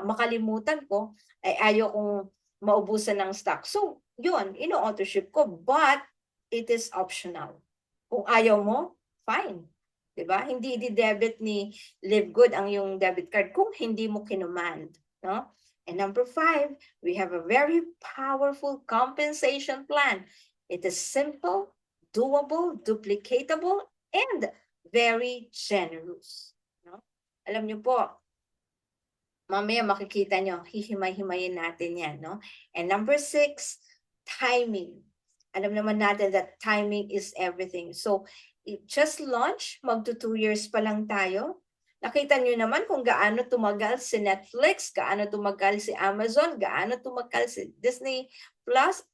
makalimutan ko, ay ayaw kong maubusan ng stock. So, yun, ino-auto ship ko, but it is optional. Kung ayaw mo, fine. Diba? Hindi i-debit ni Live Good ang yung debit card kung hindi mo kinumand. No? And number 5, we have a very powerful compensation plan. It is simple, doable, duplicatable, and very generous. No? Alam niyo po, mamaya makikita nyo, hihimay-himayin natin yan. No? And number 6, timing. Alam naman natin that timing is everything. So, it just launched, magto 2 years pa lang tayo. Nakita nyo naman kung gaano tumagal si Netflix, gaano tumagal si Amazon, gaano tumagal si Disney Plus.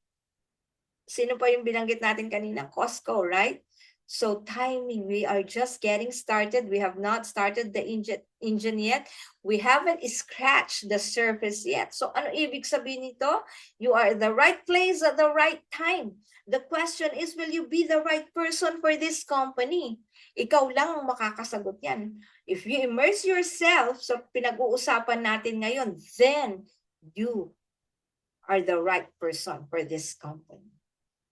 Sino pa yung binanggit natin kanina? Costco, right? So timing, we are just getting started. We have not started the engine yet. We haven't scratched the surface yet. So ano ibig sabihin nito? You are at the right place at the right time. The question is, will you be the right person for this company? Ikaw lang ang makakasagot yan. If you immerse yourself sa pinag-uusapan natin ngayon, then you are the right person for this company.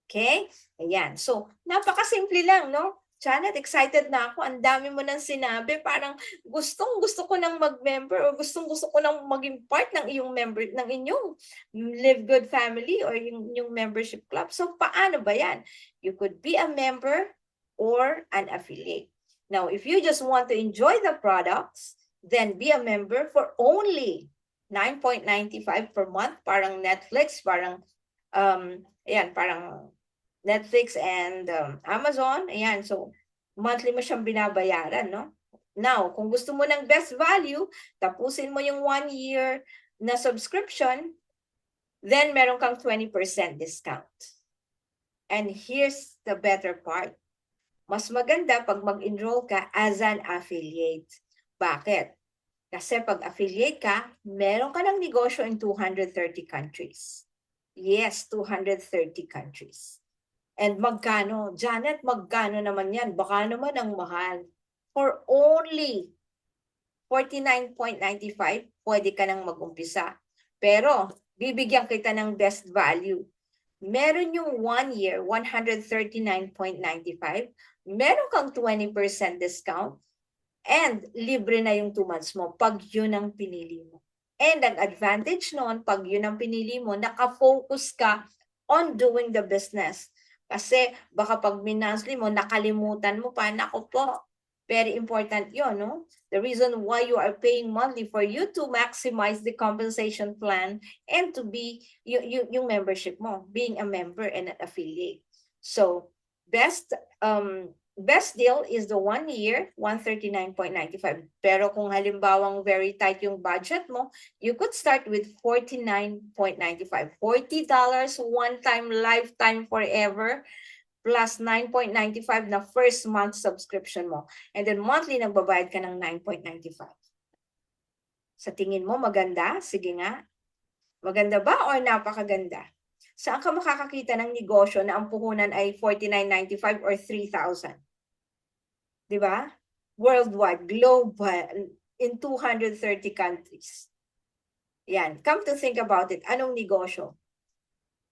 Okay? Ayan. So, napakasimple lang, no? Janet, excited na ako. Ang dami mo nang sinabi. Parang gustong-gusto ko nang mag-member or gustong-gusto ko nang maging part ng iyong member, ng inyong Live Good family or yung membership club. So, paano ba yan? You could be a member or an affiliate. Now, if you just want to enjoy the products, then be a member for only 9.95 per month. Parang Netflix, parang, parang Netflix and Amazon, ayan, so monthly mo siyang binabayaran, no? Now, kung gusto mo ng best value, tapusin mo yung 1 year na subscription, then meron kang 20% discount. And here's the better part. Mas maganda pag mag-enroll ka as an affiliate. Bakit? Kasi pag affiliate ka, meron ka ng negosyo in 230 countries. Yes, 230 countries. And magkano? Janet, magkano naman yan? Baka naman ang mahal. For only 49.95, pwede ka nang mag-umpisa. Pero, bibigyan kita ng best value. Meron yung 1 year, 139.95. Meron kang 20% discount. And libre na yung 2 months mo pag yun ang pinili mo. And ang advantage noon, pag yun ang pinili mo, nakafocus ka on doing the business. Kasi baka pag minasli mo, nakalimutan mo pa, naku po, very important yun, no? The reason why you are paying monthly for you to maximize the compensation plan and to be yung membership mo, being a member and an affiliate. So, best deal is the 1 year, 139.95. Pero kung halimbawang very tight yung budget mo, you could start with $49.95. $40 one-time, lifetime, forever, plus 9.95 na first month subscription mo. And then monthly, nagbabayad ka ng 9.95. Sa tingin mo, maganda? Sige nga. Maganda ba or napakaganda? Saan ka makakakita ng negosyo na ang puhunan ay $49.95 or $3,000? Diba? Worldwide, global, in 230 countries. Yan. Come to think about it. Anong negosyo?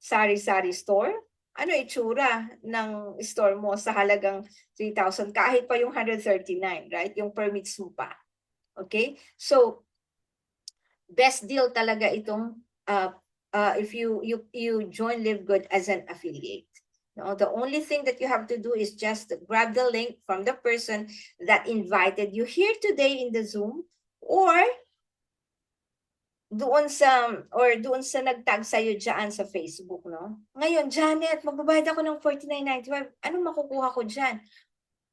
Sari-sari store? Ano itsura ng store mo sa halagang 3,000 kahit pa yung 139, right? Yung permits mo pa. Okay? So, best deal talaga itong if you join Live Good as an affiliate. No, the only thing that you have to do is just grab the link from the person that invited you here today in the Zoom, or doon sa nagtag sa iyo diyan sa Facebook, no? Ngayon, Janet, magbabayad ako ng $49.95. Anong makukuha ko diyan?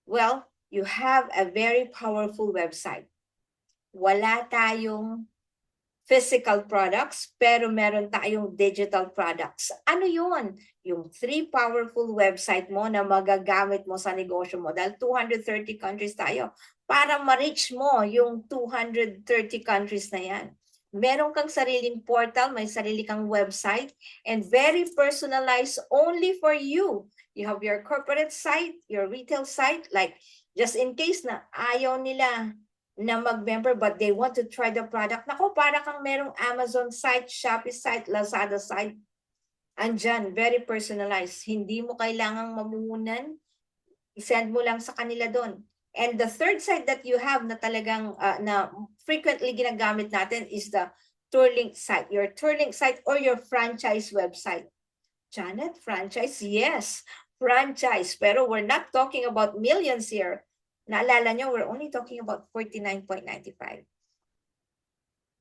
Well, you have a very powerful website. Wala tayong physical products, pero meron tayong digital products. Ano yun? Yung 3 powerful website mo na magagamit mo sa negosyo mo. Dahil 230 countries tayo. Para ma-reach mo yung 230 countries na yan. Meron kang sariling portal, may sarili kang website, and very personalized only for you. You have your corporate site, your retail site, like just in case na ayaw nila na mag-member but they want to try the product. Nako, para kang merong Amazon site, Shopee site, Lazada site. Andyan, very personalized. Hindi mo kailangang mamuhunan. I-send mo lang sa kanila doon. And the third site that you have na talagang na frequently ginagamit natin is the Tourlink site. Your Tourlink site or your franchise website. Janet, franchise? Yes, franchise. Pero we're not talking about millions here. Naalala nyo, we're only talking about $49.95.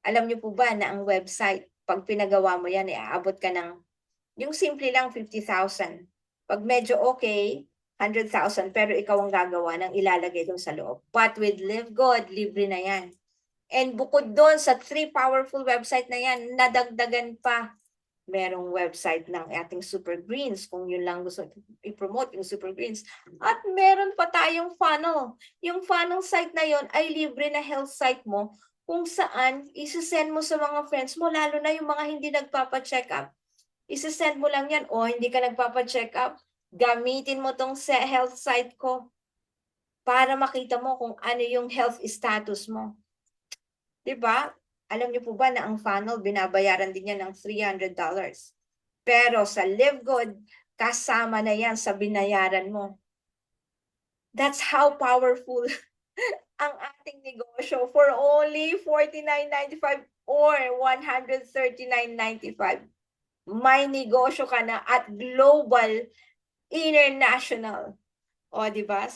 Alam nyo po ba na ang website, pag pinagawa mo yan, aabot ka ng, yung simple lang, 50,000. Pag medyo okay, 100,000, pero ikaw ang gagawa ng ilalagay doon sa loob. But with Live Good, libre na yan. And bukod doon sa 3 powerful website na yan, nadagdagan pa. Merong website ng ating Super Greens, kung yun lang gusto i-promote, yung Super Greens. At meron pa tayong funnel. Yung funnel site na yon ay libre na health site mo, kung saan isi-send mo sa mga friends mo, lalo na yung mga hindi nagpapa-check up. Isi-send mo lang yan, o hindi ka nagpapa-check up, gamitin mo tong health site ko para makita mo kung ano yung health status mo. Diba? Alam niyo po ba na ang funnel, binabayaran din yan ng $300. Pero sa Live Good, kasama na yan sa binayaran mo. That's how powerful ang ating negosyo for only $49.95 or $139.95. May negosyo ka na at global, international. O, di ba?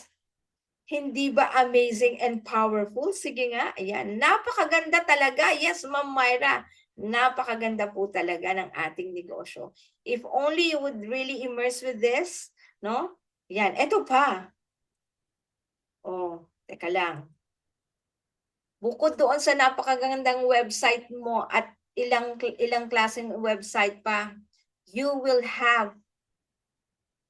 Hindi ba amazing and powerful? Sige nga, ayan. Napakaganda talaga. Yes, Ma'am Myra. Napakaganda po talaga ng ating negosyo. If only you would really immerse with this, no? Yan, eto pa. Oh, teka lang. Bukod doon sa napakagandang website mo at ilang klaseng website pa, you will have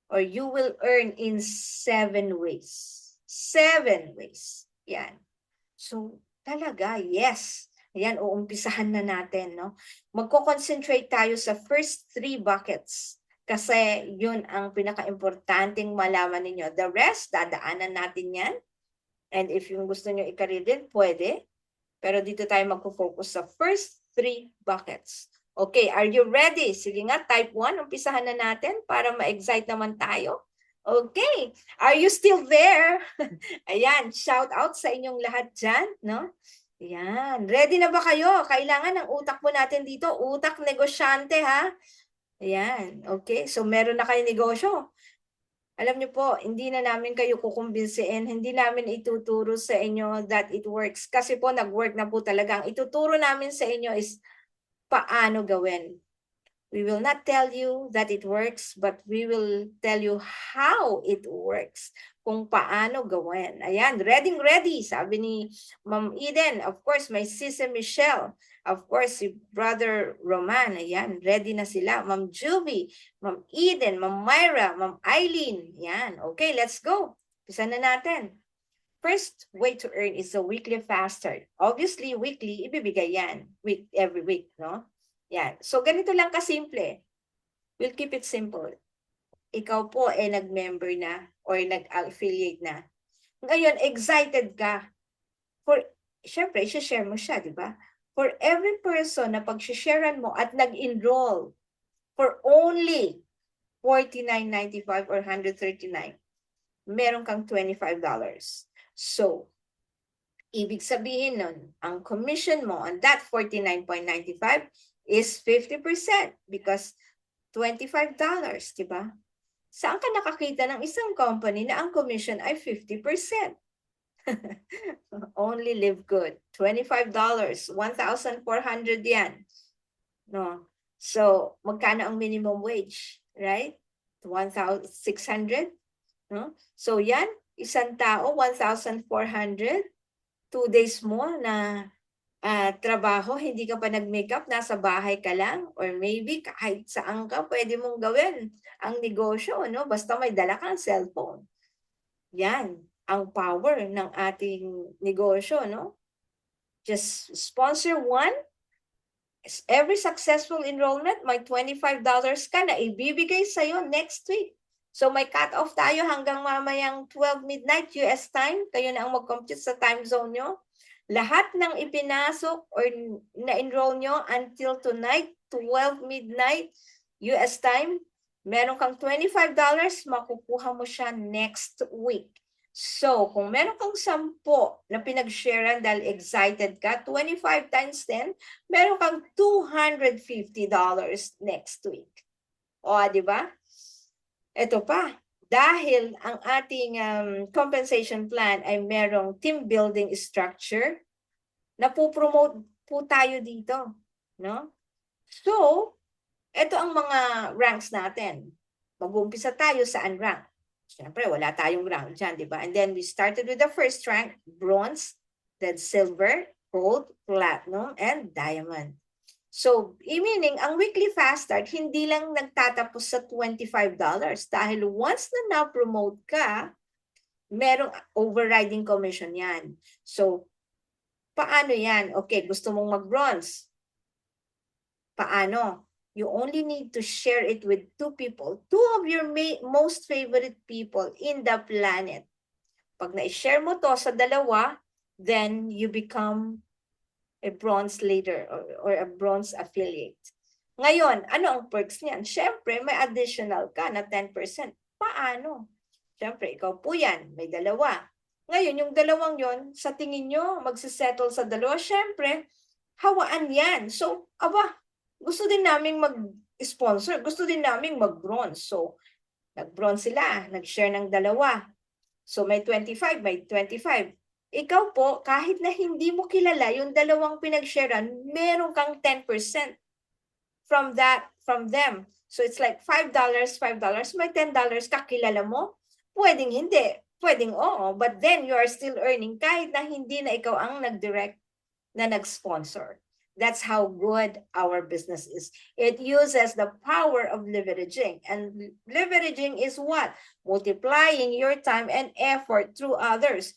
or you will earn in 7 ways. 7 ways. Yan. So, talaga, yes. Ayan, uumpisahan na natin, no? Magko-concentrate tayo sa first 3 buckets. Kasi yun ang pinaka-importanting malaman ninyo. The rest, dadaanan natin yan. And if yung gusto nyo i-career din, pwede. Pero dito tayo magpo-focus sa first 3 buckets. Okay, are you ready? Sige nga, type 1, umpisahan na natin para ma-excite naman tayo. Okay, are you still there? Ayan, shout out sa inyong lahat dyan, no? Ayan, ready na ba kayo? Kailangan ng utak po natin dito, utak negosyante ha? Ayan, okay, so meron na kayo negosyo. Alam niyo po, hindi na namin kayo kukumbinsiin, hindi namin ituturo sa inyo that it works. Kasi po, nag-work na po talaga. Ang ituturo namin sa inyo is paano gawin. We will not tell you that it works, but we will tell you how it works. Kung paano gawin. Ayan, ready, sabi ni Ma'am Eden. Of course, may Sisi Michelle. Of course, si Brother Roman. Ayan, ready na sila. Ma'am Juvie, Ma'am Eden, Ma'am Myra, Ma'am Eileen. Ayan, okay, let's go. Pisa na natin. First way to earn is a weekly fast start. Obviously, weekly, ibibigay yan. Every week, no? Yan. So, ganito lang kasimple. We'll keep it simple. Ikaw po nag-member na or nag-affiliate na. Ngayon, excited ka. Siyempre, i-share mo siya, di ba? For every person na pag-sharean mo at nag-enroll for only $49.95 or $139, meron kang $25. So, ibig sabihin nun, ang commission mo on that $49.95 is 50% because $25, di ba? Saan ka nakakita ng isang company na ang commission ay 50%? Only Live Good. $25, 1,400 yan. No? So, magkano ang minimum wage? Right? 1,600? No? So, yan, isang tao, 1,400. 2 days mo na trabaho, hindi ka pa nag-makeup, nasa bahay ka lang, or maybe kahit saan ka, pwede mong gawin ang negosyo, no? Basta may dala kang cellphone. Yan, ang power ng ating negosyo, no? Just sponsor one. Every successful enrollment, may $25 ka na ibibigay sa'yo next week. So may cut-off tayo hanggang mamayang 12 midnight US time. Kayo na ang mag-compute sa time zone nyo. Lahat ng ipinasok or na-enroll nyo until tonight, 12 midnight US time, meron kang $25, makukuha mo siya next week. So, kung meron kang 10 na pinag-sharean dahil excited ka, 25 times 10, meron kang $250 next week. O, di ba? Ito pa, dahil ang ating compensation plan ay merong team building structure, napopromote po tayo dito. No? So, ito ang mga ranks natin. Mag-uumpisa tayo sa unrank. Siyempre, wala tayong rank dyan, di ba? And then we started with the first rank, bronze, then silver, gold, platinum, and diamond. So, meaning, ang weekly fast start, hindi lang nagtatapos sa $25 dahil once na na-promote ka, merong overriding commission yan. So, paano yan? Okay, gusto mong mag-bronze. Paano? You only need to share it with 2 people, 2 of your most favorite people in the planet. Pag na-share mo to sa dalawa, then you become a bronze leader or a bronze affiliate. Ngayon, ano ang perks niyan? Siyempre, may additional ka na 10%. Paano? Siyempre, ikaw po yan, may dalawa. Ngayon, yung dalawang yon, sa tingin nyo, magsisettle sa dalawa, siyempre, hawaan yan. So, gusto din naming mag-sponsor, gusto din naming mag-bronze. So, nag-bronze sila, nag-share ng dalawa. So, may 25, may 25. Ikaw po, kahit na hindi mo kilala yung dalawang pinag-sharean, meron kang 10% from them. So, it's like $5, $5, may $10 kakilala mo. Pwedeng hindi, pwedeng oo, but then you are still earning kahit na hindi na ikaw ang nag-direct na nag-sponsor. That's how good our business is. It uses the power of leveraging. And leveraging is what? Multiplying your time and effort through others.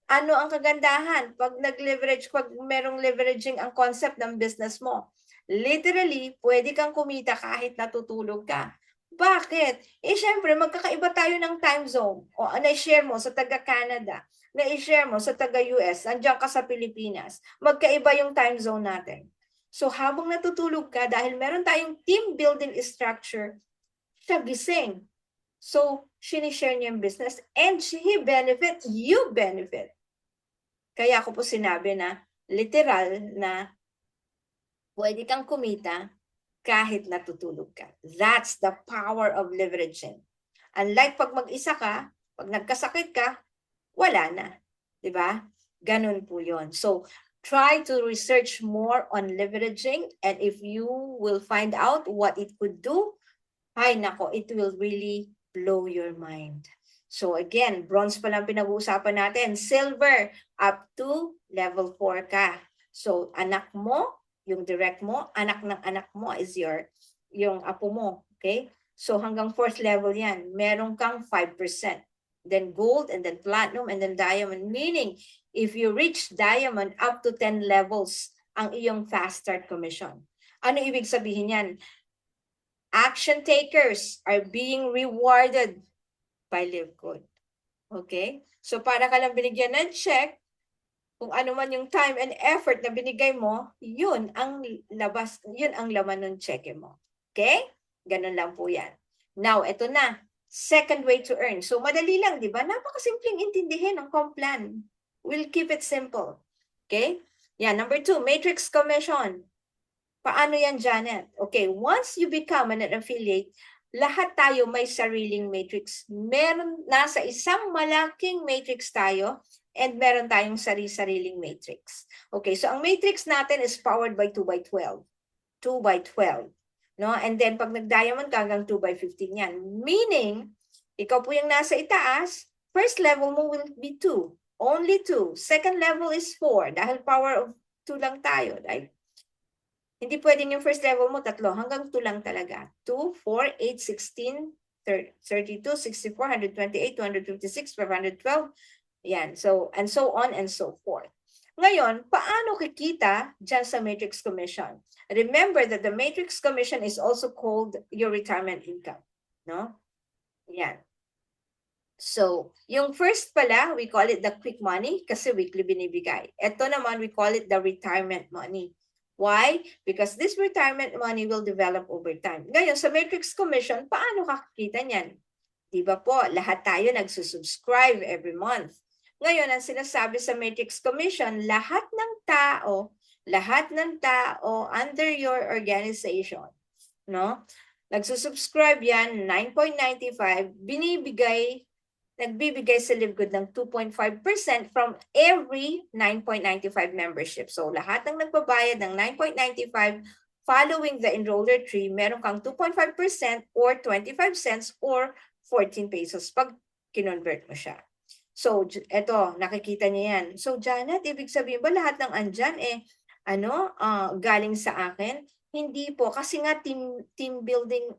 Ano ang kagandahan pag nag-leverage, pag merong leveraging ang concept ng business mo? Literally, pwede kang kumita kahit natutulog ka. Bakit? Syempre, magkakaiba tayo ng time zone. O na-share mo sa taga-Canada, na-share mo sa taga-US, andiyan ka sa Pilipinas. Magkaiba yung time zone natin. So, habang natutulog ka, dahil meron tayong team building structure, siya gising. So, sinishare niya yung business and he benefit, you benefit. Kaya ako po sinabi na literal na pwede kang kumita kahit natutulog ka. That's the power of leveraging. Unlike pag mag-isa ka, pag nagkasakit ka, wala na. Diba? Ganun po yun. So, try to research more on leveraging, and if you will find out what it could do, ay nako, it will really blow your mind. So again, bronze pa lang pinag-uusapan natin. Silver, up to level 4 ka. So anak mo, yung direct mo, anak ng anak mo is yung apo mo. Okay? So hanggang 4th level yan. Meron kang 5%. Then gold, and then platinum, and then diamond. Meaning, if you reach diamond, up to 10 levels ang iyong fast start commission. Ano ibig sabihin yan? Action takers are being rewarded by Live Good. Okay? So para ka lang binigyan ng check, kung ano man yung time and effort na binigay mo, yun ang labas, yun ang laman ng check mo. Okay? Ganun lang po yan. Now, ito na. Second way to earn. So madali lang, di ba? Napakasimpleng intindihin ang Complan. We'll keep it simple. Okay? Yan, number 2, matrix commission. Paano yan, Janet? Okay, once you become an affiliate, lahat tayo may sariling matrix. Meron, nasa isang malaking matrix tayo, and meron tayong sariling matrix. Okay, so ang matrix natin is powered by 2x12. 2x12. No? And then pag nag-diamond ka, hanggang 2x15 yan. Meaning, ikaw po yung nasa itaas, first level mo will be 2. Only 2. Second level is 4. Dahil power of 2 lang tayo. Right? Hindi pwedeng yung first level mo, 3. Hanggang 2 lang talaga. 2, 4, 8, 16, 32, 64, 128, 256, 512. Yan. So, and so on and so forth. Ngayon, paano kikita dyan sa matrix commission? Remember that the matrix commission is also called your retirement income. No? Yan. So, yung first pala, we call it the quick money kasi weekly binibigay. Ito naman, we call it the retirement money. Why? Because this retirement money will develop over time. Ngayon, sa matrix commission, paano kakita niyan? Di ba po, lahat tayo nagsusubscribe every month. Ngayon, ang sinasabi sa matrix commission, lahat ng tao under your organization, no? Nagsusubscribe yan, 9.95, nagbibigay sa Live Good ng 2.5% from every 9.95 membership. So lahat ng nagbabayad ng 9.95 following the enroller tree, meron kang 2.5% or 25 cents or 14 pesos pag kinonvert mo siya. So eto, nakikita niyo yan. So Janet, ibig sabihin ba lahat ng andyan galing sa akin? Hindi po, kasi nga team building,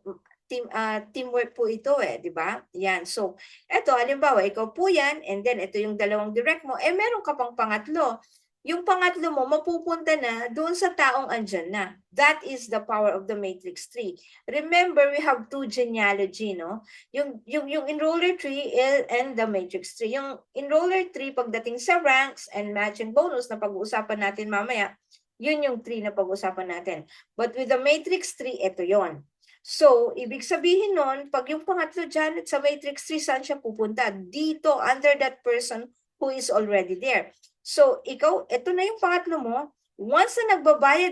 teamwork po ito di ba? Yan. So, eto, halimbawa, ikaw po yan, and then ito yung dalawang direct mo, meron ka pang pangatlo. Yung pangatlo mo, mapupunta na doon sa taong andyan na. That is the power of the matrix tree. Remember, we have 2 genealogy, no? Yung enroller tree and the matrix tree. Yung enroller tree, pagdating sa ranks and matching bonus na pag-uusapan natin mamaya, yun yung tree na pag-uusapan natin. But with the matrix tree, ito yon. So, ibig sabihin nun, pag yung pangatlo dyan sa matrix 3, saan siya pupunta? Dito, under that person who is already there. So, ikaw, ito na yung pangatlo mo. Once na nagbabayad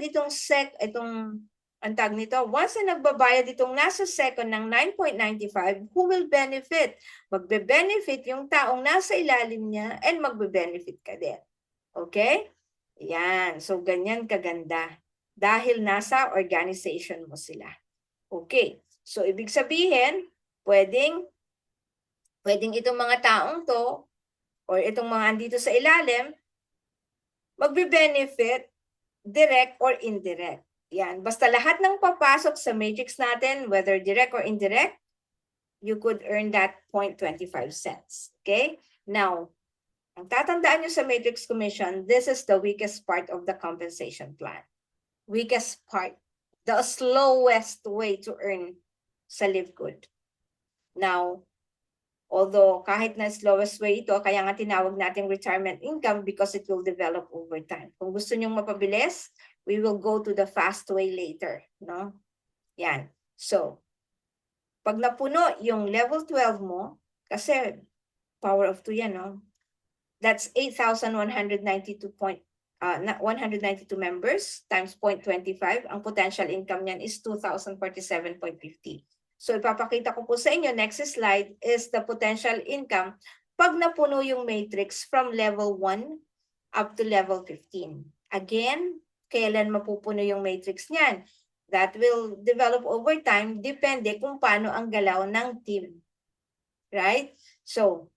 once na nagbabayad itong nasa second ng 9.95, who will benefit? Magbe-benefit yung taong nasa ilalim niya and magbe-benefit ka din. Okay? Yan. So, ganyan kaganda. Dahil nasa organization mo sila. Okay. So, ibig sabihin, pwedeng itong mga taong to, or itong mga andito sa ilalim, magbe-benefit, direct or indirect. Yan. Basta lahat ng papasok sa matrix natin, whether direct or indirect, you could earn that 0.25 cents. Okay? Now, ang tatandaan nyo sa matrix commission, this is the weakest part of the compensation plan. Weakest part. The slowest way to earn sa Live Good. Now, although kahit na slowest way ito, kaya nga tinawag natin retirement income because it will develop over time. Kung gusto nyong mapabilis, we will go to the fast way later. No? Yan. So, pag napuno yung level 12 mo, kasi power of 2 yan, no? That's 8,192 192 members times 0.25. Ang potential income niyan is 2,047.50. So ipapakita ko po sa inyo, next slide, is the potential income pag napuno yung matrix from level 1 up to level 15. Again, kailan mapupuno yung matrix niyan? That will develop over time, depende kung paano ang galaw ng team. Right? So,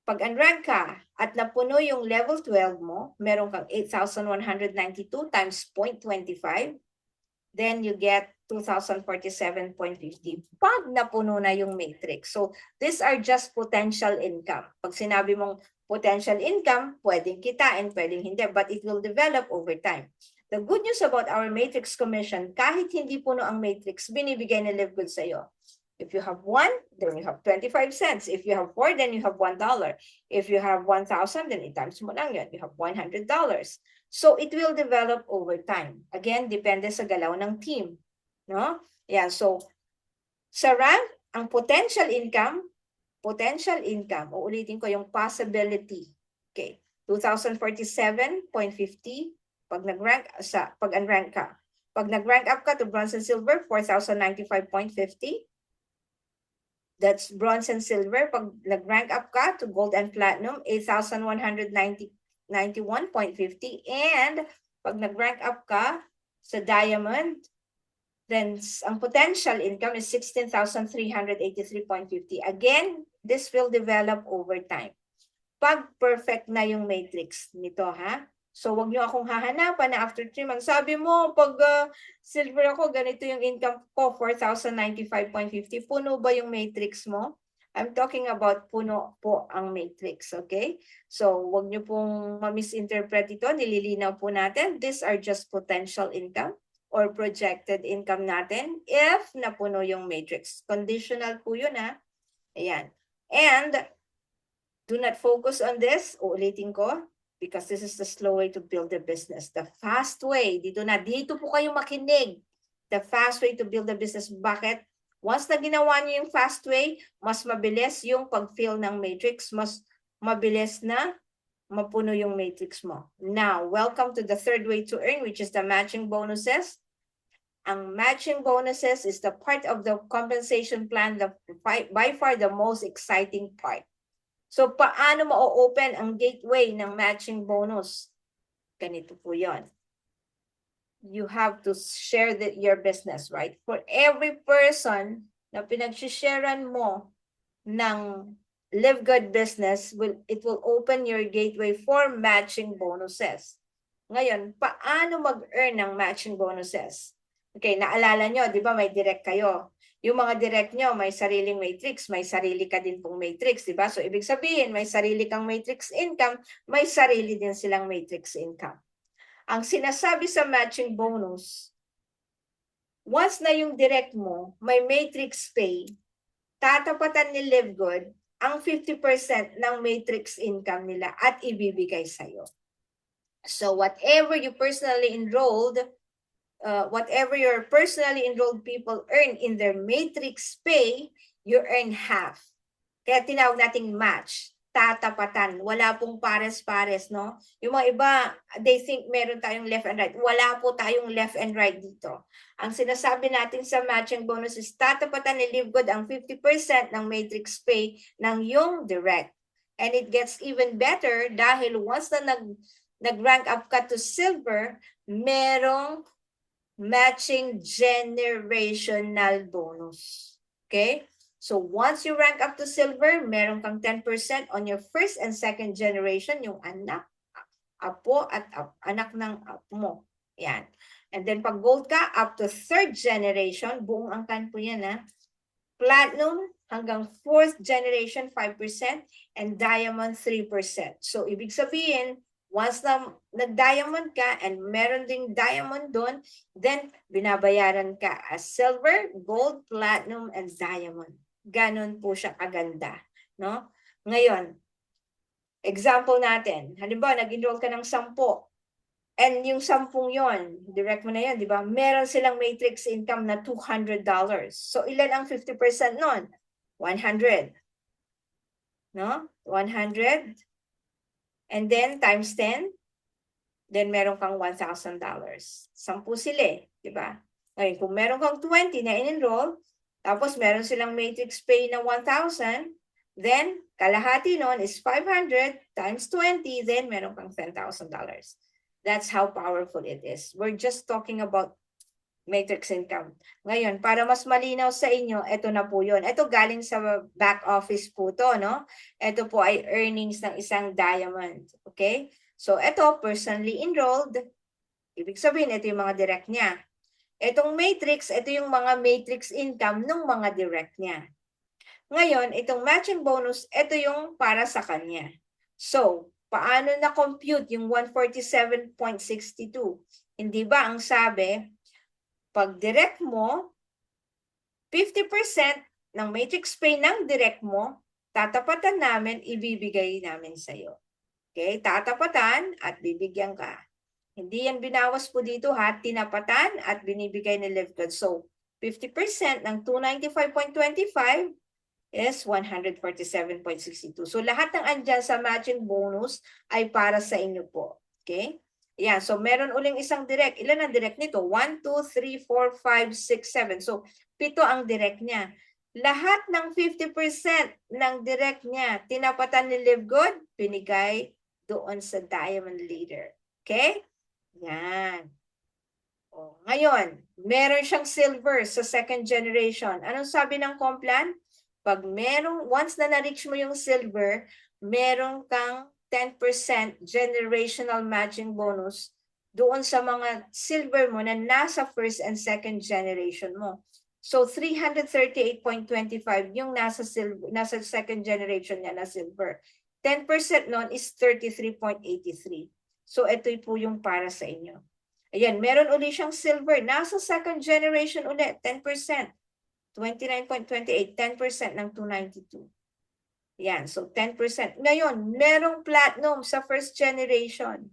pag unrank ka at napuno yung level 12 mo, meron kang 8,192 times 0.25, then you get 2,047.50 pag napuno na yung matrix. So, these are just potential income. Pag sinabi mong potential income, pwedeng kitain, pwedeng hindi, but it will develop over time. The good news about our matrix commission, kahit hindi puno ang matrix, binibigay ni Live Good sa'yo. If you have 1, then you have 25 cents. If you have 4, then you have $1. If you have 1,000, then i-times mo lang yun. You have $100. So it will develop over time. Again, depende sa galaw ng team. No? Yeah, so sa rank, ang potential income, uulitin ko yung possibility. Okay, 2,047.50 pag nag-rank pag unrank ka. Pag nag-rank up ka to bronze and silver, 4,095.50. That's bronze and silver. Pag nag-rank up ka to gold and platinum, 8,191.50. And pag nag-rank up ka sa diamond, then ang potential income is 16,383.50. Again, this will develop over time. Pag perfect na yung matrix nito, ha? So, wag nyo akong hahanapan na after 3 months. Sabi mo, pag silver ako, ganito yung income ko, 4,095.50. Puno ba yung matrix mo? I'm talking about puno po ang matrix, okay? So, wag nyo pong ma-misinterpret ito. Nililinaw po natin. These are just potential income or projected income natin if napuno yung matrix. Conditional po yun, ha? Ayan. And, do not focus on this. Uulitin ko. Because this is the slow way to build a business. The fast way, dito po kayo makinig. The fast way to build a business. Bakit? Once na ginawa niyo yung fast way, mas mabilis yung pag-fill ng matrix, mas mabilis na mapuno yung matrix mo. Now, welcome to the third way to earn, which is the matching bonuses. Ang matching bonuses is the part of the compensation plan, by far the most exciting part. So, paano ma-open ang gateway ng matching bonus? Ganito po yon. You have to share your business, right? For every person na pinagsisharean mo ng Live Good business, it will open your gateway for matching bonuses. Ngayon, paano mag-earn ng matching bonuses? Okay, naalala nyo, di ba may direct kayo? Yung mga direct nyo, may sariling matrix, may sarili ka din pong matrix, di ba? So, ibig sabihin, may sarili kang matrix income, may sarili din silang matrix income. Ang sinasabi sa matching bonus, once na yung direct mo, may matrix pay, tatapatan ni Live Good ang 50% ng matrix income nila at ibibigay sa'yo. So, whatever you personally enrolled, whatever your personally enrolled people earn in their matrix pay, you earn half. Kaya tinawag nating match, tatapatan. Wala pong pares-pares, no? Yung mga iba, they think meron tayong left and right. Wala po tayong left and right dito. Ang sinasabi natin sa matching bonus is tatapatan ni Livegood ang 50% ng matrix pay ng yung direct. And it gets even better dahil once na nag-rank up ka to silver, merong matching generational bonus. Okay? So once you rank up to silver, meron kang 10% on your first and second generation, yung anak, apo at anak ng apo mo. Yan. And then pag gold ka, up to third generation, buong angkan po yan ha. Platinum hanggang fourth generation, 5%, and diamond, 3%. So ibig sabihin, once na nag-diamond ka and meron ding diamond doon, then binabayaran ka as silver, gold, platinum, and diamond. Ganon po siya kaganda. No? Ngayon, example natin. Halimbawa, nag-enroll ka ng 10. And yung 10 yon, direct mo na yan, di ba? Meron silang matrix income na $200. So, ilan ang 50% nun? 100. No? 100. And then, times 10. Then, meron kang $1,000. 10 sila eh, di ba? Ngayon, kung meron kang 20 na in-enroll, tapos meron silang matrix pay na 1,000, then kalahati nun is 500 times 20, then meron kang $10,000. That's how powerful it is. We're just talking about matrix income. Ngayon, para mas malinaw sa inyo, ito na po yun. Ito galing sa back office po to, no? Ito po ay earnings ng isang diamond. Okay? So, ito, personally enrolled. Ibig sabihin, ito yung mga direct niya. Itong matrix, ito yung mga matrix income ng mga direct niya. Ngayon, itong matching bonus, ito yung para sa kanya. So, paano na-compute yung 147.62? Hindi ba ang sabi, pag direct mo, 50% ng matrix pay ng direct mo, tatapatan namin, ibibigay namin sa'yo. Okay? Tatapatan at bibigyan ka. Hindi yan binawas po dito ha, tinapatan at binibigay ni Livegood. So, 50% ng 295.25 is 147.62. So, lahat ng andyan sa matching bonus ay para sa inyo po. Okay? Yan. So, meron uling isang direct. Ilan ang direct nito? 1, 2, 3, 4, 5, 6, 7. So, 7 ang direct niya. Lahat ng 50% ng direct niya, tinapatan ni Livegood, binigay doon sa diamond leader. Okay? Yan. O, ngayon, meron siyang silver sa second generation. Anong sabi ng Complan? Pag once na na-reach mo yung silver, meron kang 10% generational matching bonus doon sa mga silver mo na nasa first and second generation mo. So 338.25 yung nasa second generation niya na silver. 10% nun is 33.83. So, ito po yung para sa inyo. Ayan, meron ulit siyang silver. Nasa second generation ulit, 10%. 29.28, 10% ng 292. Ayan, so 10%. Ngayon, merong platinum sa first generation.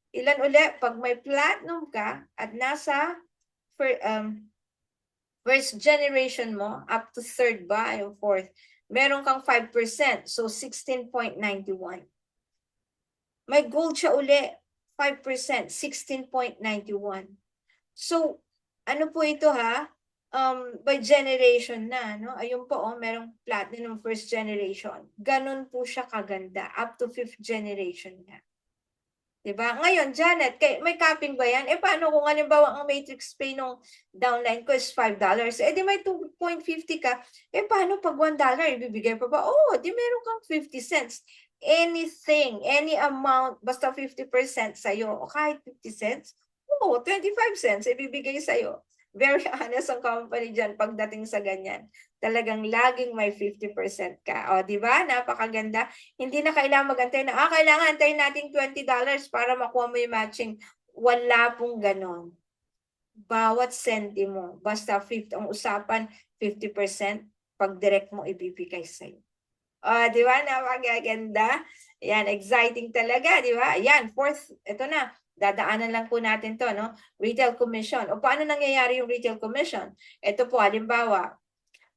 Ilan ulit? Pag may platinum ka at nasa first generation mo, up to third ba, yung fourth, meron kang 5%. So, 16.91. May gold siya uli, 5%, 16.91. So, ano po ito ha? By generation na, no? Ayun po, merong platinum first generation. Ganun po siya kaganda, up to 5th generation na. Diba? Ngayon, Janet, may capping ba yan? Paano kung halimbawa ang matrix pay nung downline ko is $5? Di may 2.50 ka. Paano pag $1? Ibibigay pa ba? Oh, di meron kang 50 cents. Anything, any amount, basta 50% sa'yo, o kahit 50 cents, 25 cents, ibibigay sa'yo. Very honest ang company dyan pagdating sa ganyan. Talagang laging may 50% ka. O, di ba? Napakaganda. Hindi na kailangan mag-antay na, kailangan antayin natin $20 para makuha mo yung matching. Wala pong ganon. Bawat sentimo, basta ang usapan, 50%, pag direct mo ibibigay sa'yo. Di ba? Napakaganda. Yan, exciting talaga, di ba? Yan, fourth, ito na. Dadaanan lang po natin to, no? Retail commission. O paano nangyayari yung retail commission? Ito po, halimbawa,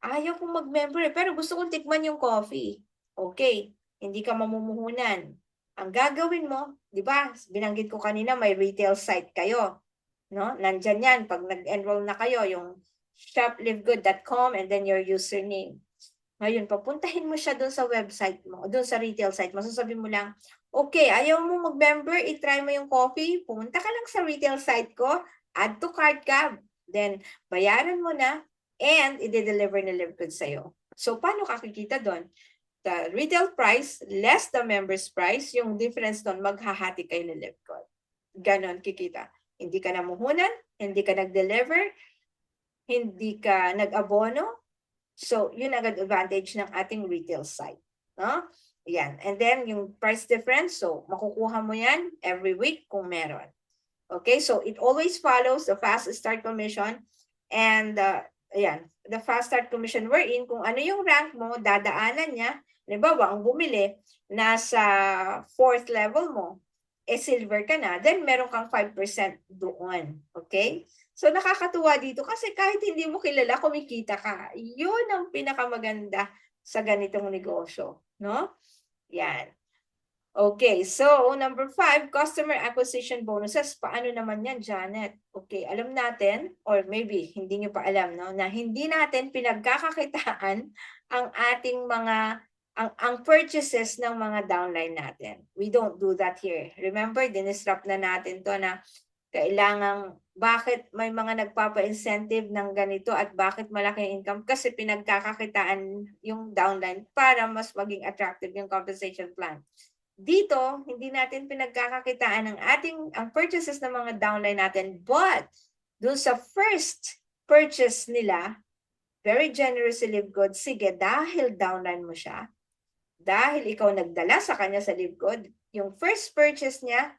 ayaw kong mag-member pero gusto kong tikman yung coffee. Okay, hindi ka mamumuhunan. Ang gagawin mo, di ba? Binanggit ko kanina may retail site kayo. No? Nandyan yan pag nag-enroll na kayo, yung shoplivgood.com and then your username. Ngayon, papuntahin mo siya doon sa website mo, doon sa retail site mo. Sasabihin mo lang, okay, ayaw mo mag-member, i-try mo yung coffee, pumunta ka lang sa retail site ko, add to cart ka, then bayaran mo na, and i-deliver na LiveGood sa'yo. So, paano kakikita doon? The retail price less the member's price, yung difference doon, maghahati kayo ng LiveGood. Ganon kikita. Hindi ka namuhunan, hindi ka nag-deliver, hindi ka nag-abono. So, yun ang advantage ng ating retail site. No? Yan. And then, yung price difference, so makukuha mo yan every week kung meron. Okay, so it always follows the fast start commission and ayan, the fast start commission wherein kung ano yung rank mo, dadaanan niya. Halimbawa, ang bumili, nasa 4th level mo, silver ka na, then meron kang 5% doon. Okay? So nakakatuwa dito kasi kahit hindi mo kilala, kumikita ka. Yun ang pinakamaganda sa ganitong negosyo. No? Yan. Okay, so number 5, customer acquisition bonuses. Paano naman yan, Janet? Okay, alam natin, or maybe hindi nyo pa alam, no, na hindi natin pinagkakakitaan ang ating mga, ang purchases ng mga downline natin. We don't do that here. Remember, dinisrupt na natin to na kailangang bakit may mga nagpapa-incentive ng ganito at bakit malaki income kasi pinagkakakitaan yung downline para mas maging attractive yung compensation plan. Dito, hindi natin pinagkakakitaan ang purchases ng mga downline natin, but doon sa first purchase nila, very generous si LiveGood, sige, dahil downline mo siya, dahil ikaw nagdala sa kanya sa LiveGood, yung first purchase niya,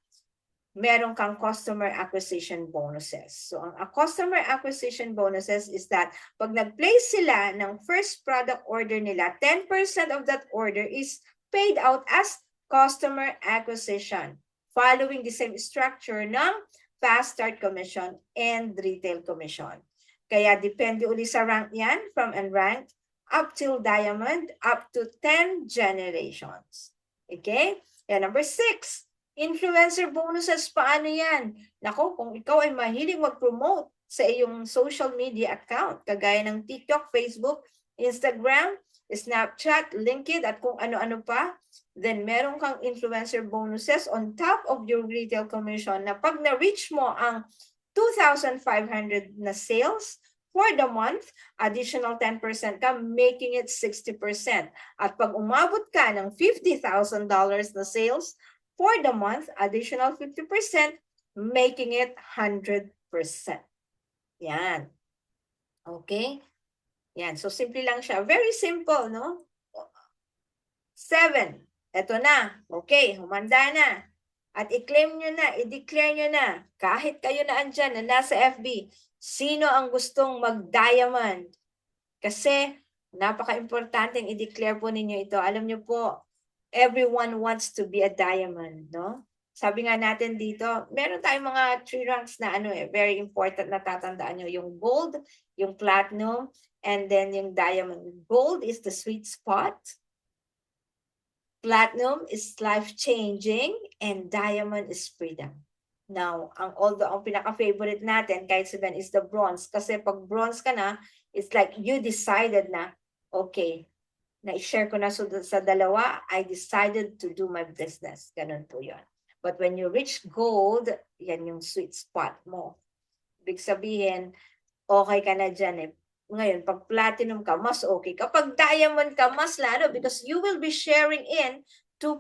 meron kang customer acquisition bonuses. So, ang customer acquisition bonuses is that pag nag-place sila ng first product order nila, 10% of that order is paid out as customer acquisition following the same structure ng fast start commission and retail commission. Kaya depende uli sa rank yan, from unranked up till diamond, up to 10 generations. Okay? Yan, number 6. Influencer bonuses, paano yan? Nako, kung ikaw ay mahilig mag-promote sa iyong social media account, kagaya ng TikTok, Facebook, Instagram, Snapchat, LinkedIn, at kung ano-ano pa, then meron kang influencer bonuses on top of your retail commission na pag na-reach mo ang 2,500 na sales for the month, additional 10% ka, making it 60%. At pag umabot ka ng $50,000 na sales for the month, additional 50%, making it 100%. Yan. Okay? Yan. So, simple lang siya. Very simple, no? 7. Ito na. Okay, humanda na. At i-claim nyo na, i-declare nyo na, kahit kayo na andyan, na nasa FB, sino ang gustong mag-diamond? Kasi, napaka-importanteng i-declare po ninyo ito. Alam nyo po, everyone wants to be a diamond, no? Sabi nga natin dito, meron tayong mga 3 ranks na very important na tatandaan nyo. Yung gold, yung platinum, and then yung diamond. Gold is the sweet spot. Platinum is life-changing, and diamond is freedom. Now, although ang pinaka-favorite natin, kahit sabihin, is the bronze. Kasi pag bronze ka na, it's like you decided na, okay, na-share ko na sa dalawa, I decided to do my business. Ganun po yun. But when you reach gold, yan yung sweet spot mo. Ibig sabihin, okay ka na dyan eh. Ngayon, pag platinum ka, mas okay. Kapag diamond ka, mas lalo because you will be sharing in 2%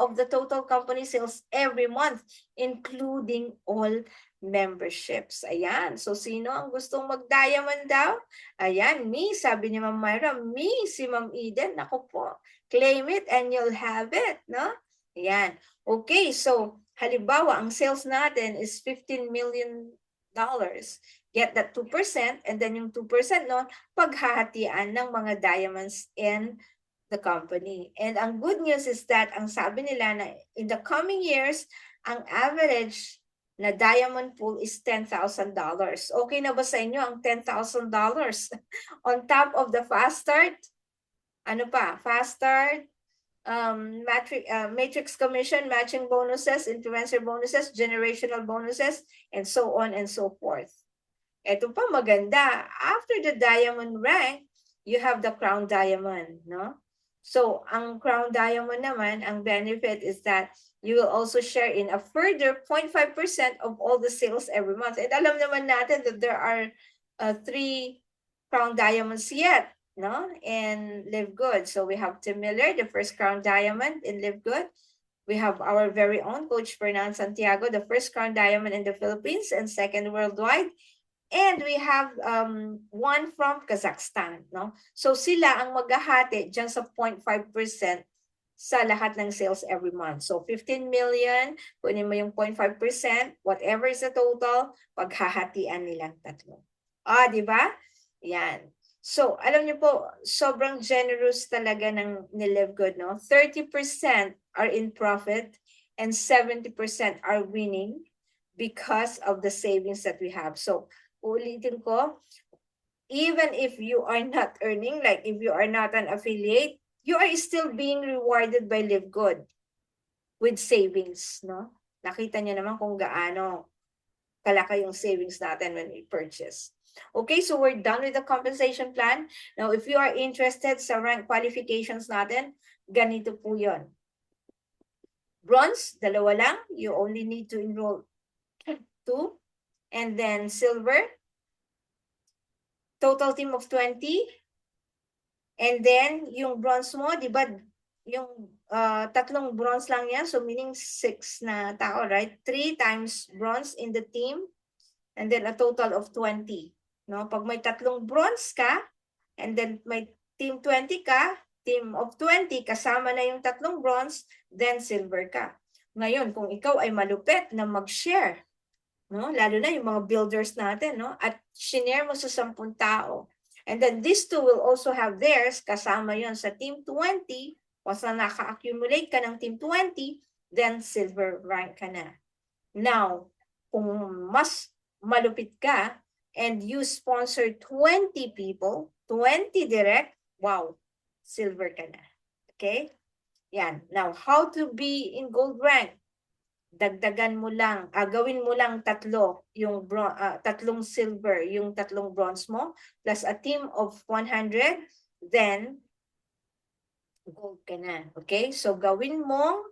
of the total company sales every month, including all memberships. Ayan. So, sino ang gustong mag-diamond daw? Ayan, me, sabi ni Ma'am Myra, me, si Ma'am Eden. Ako po, claim it and you'll have it, no? Ayan. Okay, so, halimbawa, ang sales natin is $15 million. Get that 2%, and then yung 2% nun, paghahatian ng mga diamonds and the company. And ang good news is that ang sabi nila na in the coming years, ang average na diamond pool is $10,000. Okay na ba sa inyo ang $10,000 on top of the fast start? Ano pa? Fast start, matrix commission, matching bonuses, influencer bonuses, generational bonuses, and so on and so forth. Ito pa maganda. After the diamond rank, you have the crown diamond, no? So, ang crown diamond naman, ang benefit is that you will also share in a further 0.5% of all the sales every month. And alam naman natin that there are 3 crown diamonds yet, no? In Live Good. So, we have Tim Miller, the first crown diamond in Live Good. We have our very own Coach Fernand Santiago, the first crown diamond in the Philippines and second worldwide. And we have one from Kazakhstan, no? So sila ang maghahati dyan sa 0.5% sa lahat ng sales every month. So 15 million, kunin mo yung 0.5%, whatever is the total, paghahatian nilang tatlo. Di ba? Yan. So, alam niyo po, sobrang generous talaga ng Live Good, no? 30% are in profit and 70% are winning because of the savings that we have. So, ulitin ko, even if you are not earning, like if you are not an affiliate, you are still being rewarded by Live Good with savings, no? Nakita niyo naman kung gaano kalaki yung savings natin when we purchase. Okay, so we're done with the compensation plan. Now, if you are interested sa rank qualifications natin, ganito po yun. Bronze, dalawa lang. You only need to enroll 2. And then silver, total team of 20. And then yung bronze mo, di ba, yung 3 bronze lang yan. So meaning 6 na tao, right? 3 times bronze in the team. And then a total of 20. No? Pag may 3 bronze ka, and then may team 20 ka, team of 20, kasama na yung 3 bronze, then silver ka. Ngayon, kung ikaw ay malupit na mag-share, no? Lalo na yung mga builders natin, no? At shinare mo sa 10 tao. And then these two will also have theirs, kasama yon sa team 20. Once na naka-accumulate ka ng team 20, then silver rank ka na. Now, kung mas malupit ka, and you sponsor 20 people, 20 direct, wow, silver ka na. Okay? Yan. Now, how to be in gold rank? Dagdagan mo lang, gawin mo lang 3 yung 3 silver, yung 3 bronze mo, plus a team of 100, then gold ka na. Okay? So, gawin mo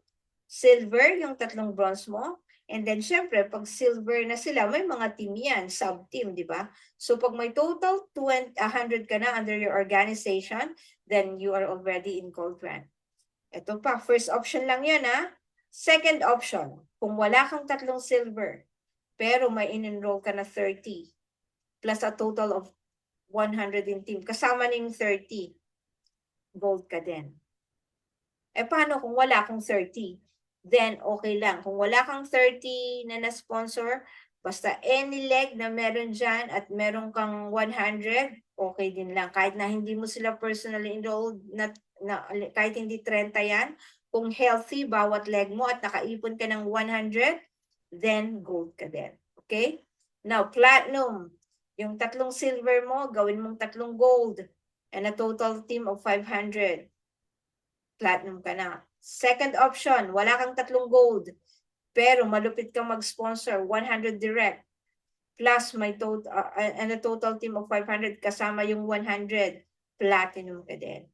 silver yung 3 bronze mo, and then syempre, pag silver na sila, may mga team yan, sub-team, di ba? So, pag may total 100 ka na under your organization, then you are already in gold rank. Ito pa, first option lang yan, ha? Second option, kung wala kang 3 silver, pero may in-enroll ka na 30, plus a total of 100 in team, kasama na yung 30, gold ka din. Paano kung wala kang 30? Then, okay lang. Kung wala kang 30 na na-sponsor, basta any leg na meron dyan at meron kang 100, okay din lang. Kahit na hindi mo sila personally enrolled, kahit hindi 30 yan, kung healthy bawat leg mo at nakaipon ka ng 100, then gold ka din. Okay? Now, platinum. Yung 3 silver mo, gawin mong 3 gold and a total team of 500. Platinum ka na. Second option, wala kang 3 gold, pero malupit kang mag-sponsor, 100 direct, plus may total, and a total team of 500 kasama yung 100, platinum ka din.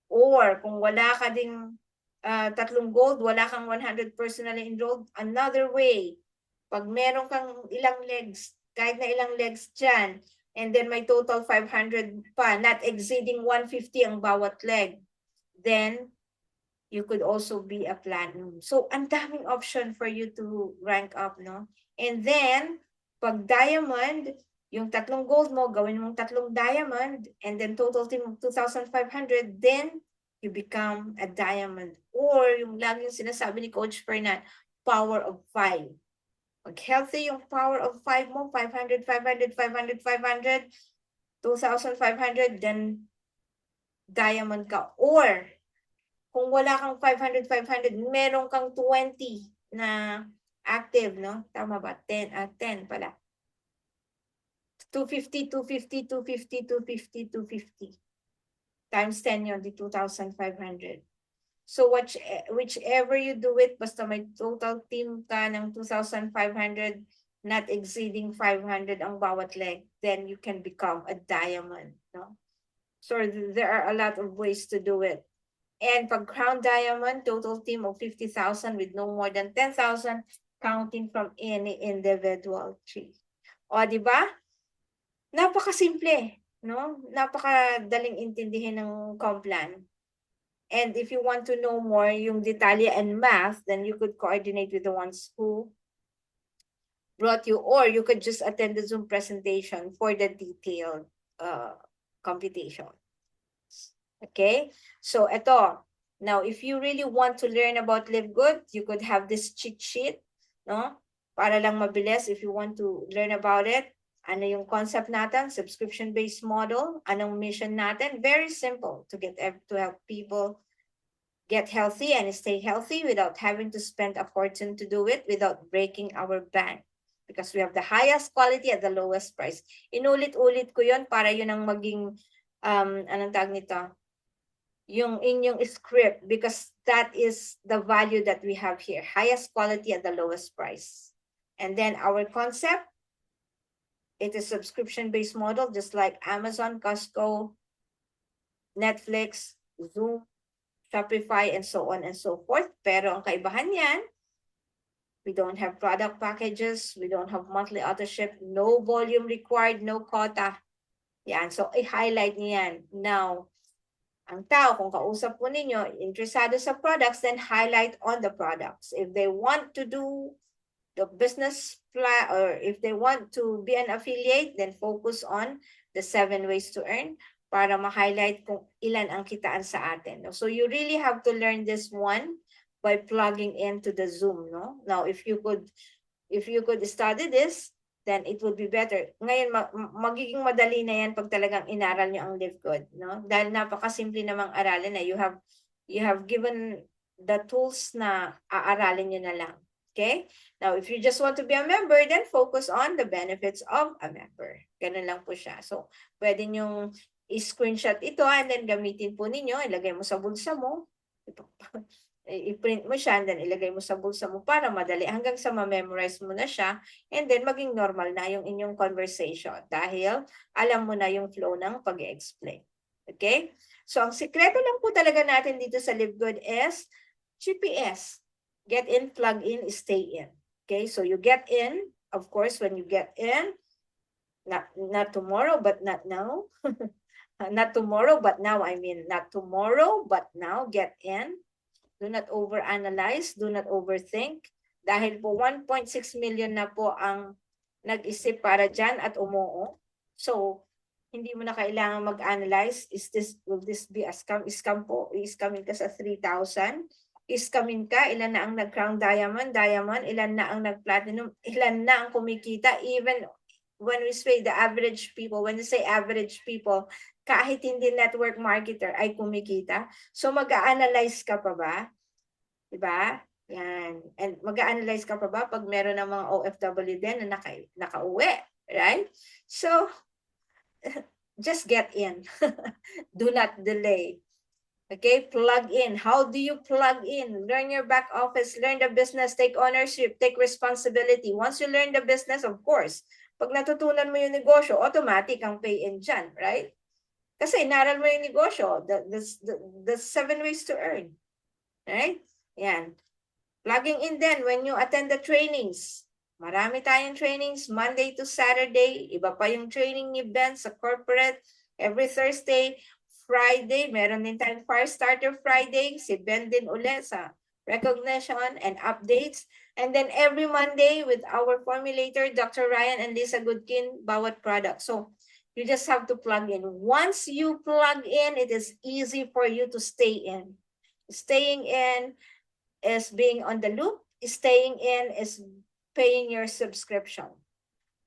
Or kung wala ka ding 3 gold, wala kang 100 personally enrolled, another way, pag meron kang ilang legs, kahit na ilang legs dyan, and then may total 500 pa, not exceeding 150 ang bawat leg, then you could also be a platinum. So, ang daming option for you to rank up, no? And then, pag diamond, yung 3 gold mo, gawin mong 3 diamond, and then total team of 2,500, then you become a diamond. Or, yung laging sinasabi ni Coach Fernand, power of 5. Pag healthy yung power of 5 mo, 500, 500, 500, 500, 2,500, then diamond ka. Or, kung wala kang 500, meron kang 20 na active, no? Tama ba? 10 pala. 250, 250, 250, 250, 250. Times 10 yun, di 2,500. So whichever you do it, basta may total team ka ng 2,500, not exceeding 500 ang bawat leg, then you can become a diamond, no? So there are a lot of ways to do it. And pag crown diamond, total team of 50,000 with no more than 10,000, counting from any individual tree. O, di ba? Napakasimple, no? Napakadaling intindihin ng Complan. And if you want to know more yung detalye and math, then you could coordinate with the ones who brought you, or you could just attend the Zoom presentation for the detailed computation. Okay? So ito, now if you really want to learn about Live Good, you could have this cheat sheet, no? Para lang mabilis if you want to learn about it. Ano yung concept natin? Subscription-based model. Anong mission natin? Very simple to help people get healthy and stay healthy without having to spend a fortune to do it, without breaking our bank. Because we have the highest quality at the lowest price. Inulit-ulit ko yun para yun ang maging, anong tag nito? Yung inyong script, because that is the value that we have here. Highest quality at the lowest price. And then our concept, it is subscription-based model, just like Amazon, Costco, Netflix, Zoom, Shopify, and so on and so forth. Pero ang kaibahan niyan, we don't have product packages, we don't have monthly auto-ship, no volume required, no quota. Yan, so i-highlight niyan. Now, ang tao, kung kausap po ninyo, interesado sa products, then highlight on the products. If they want to do the business plan, or if they want to be an affiliate, then focus on the 7 ways to earn para ma-highlight kung ilan ang kitaan sa atin. So you really have to learn this one by plugging into the Zoom, no? Now, if you could study this, then it would be better. Ngayon, magiging madali na yan pag talagang inaral nyo ang Live Good, no? Dahil napakasimple namang aralin na you have given the tools na aaralin nyo na lang. Okay? Now, if you just want to be a member, then focus on the benefits of a member. Ganun lang po siya. So, pwede nyong i-screenshot ito and then gamitin po ninyo, ilagay mo sa bulsa mo, i-print mo siya and then ilagay mo sa bulsa mo para madali hanggang sa ma-memorize mo na siya and then maging normal na yung inyong conversation dahil alam mo na yung flow ng pag-explain. Okay? So, ang sikreto lang po talaga natin dito sa Live Good is GPS. Get in, plug in, stay in. Okay, so you get in, of course, when you get in, not tomorrow, but not now. Not tomorrow, but now, I mean, not tomorrow, but now, get in. Do not overanalyze, do not overthink. Dahil po 1.6 million na po ang nag-isip para dyan at umuo. So, hindi mo na kailangan mag-analyze. Will this be a scam? Scam po. I-scamin ka sa 3,000. Iskamin ka, ilan na ang nag-crown diamond, ilan na ang nag-platinum, ilan na ang kumikita, even when we say the average people, when we say average people, kahit hindi network marketer ay kumikita. So mag-a-analyze ka pa ba? Diba? Yan. And mag-a-analyze ka pa ba pag meron ng mga OFW din na nakauwi, right? So, just get in. Do not delay. Okay, plug in. How do you plug in? Learn your back office, learn the business, take ownership, take responsibility. Once you learn the business, of course, pag natutunan mo yung negosyo, automatic ang pay-in dyan, right? Kasi inaral mo yung negosyo, the 7 ways to earn. Right? Yan. Plugging in then when you attend the trainings. Marami tayong trainings, Monday to Saturday. Iba pa yung training events sa corporate. Every Thursday, Friday, meron din tayong Fire Starter Friday, si Ben din ulit sa recognition and updates. And then every Monday with our formulator, Dr. Ryan and Lisa Goodkin, bawat product. So you just have to plug in. Once you plug in, it is easy for you to stay in. Staying in is being on the loop. Staying in is paying your subscription.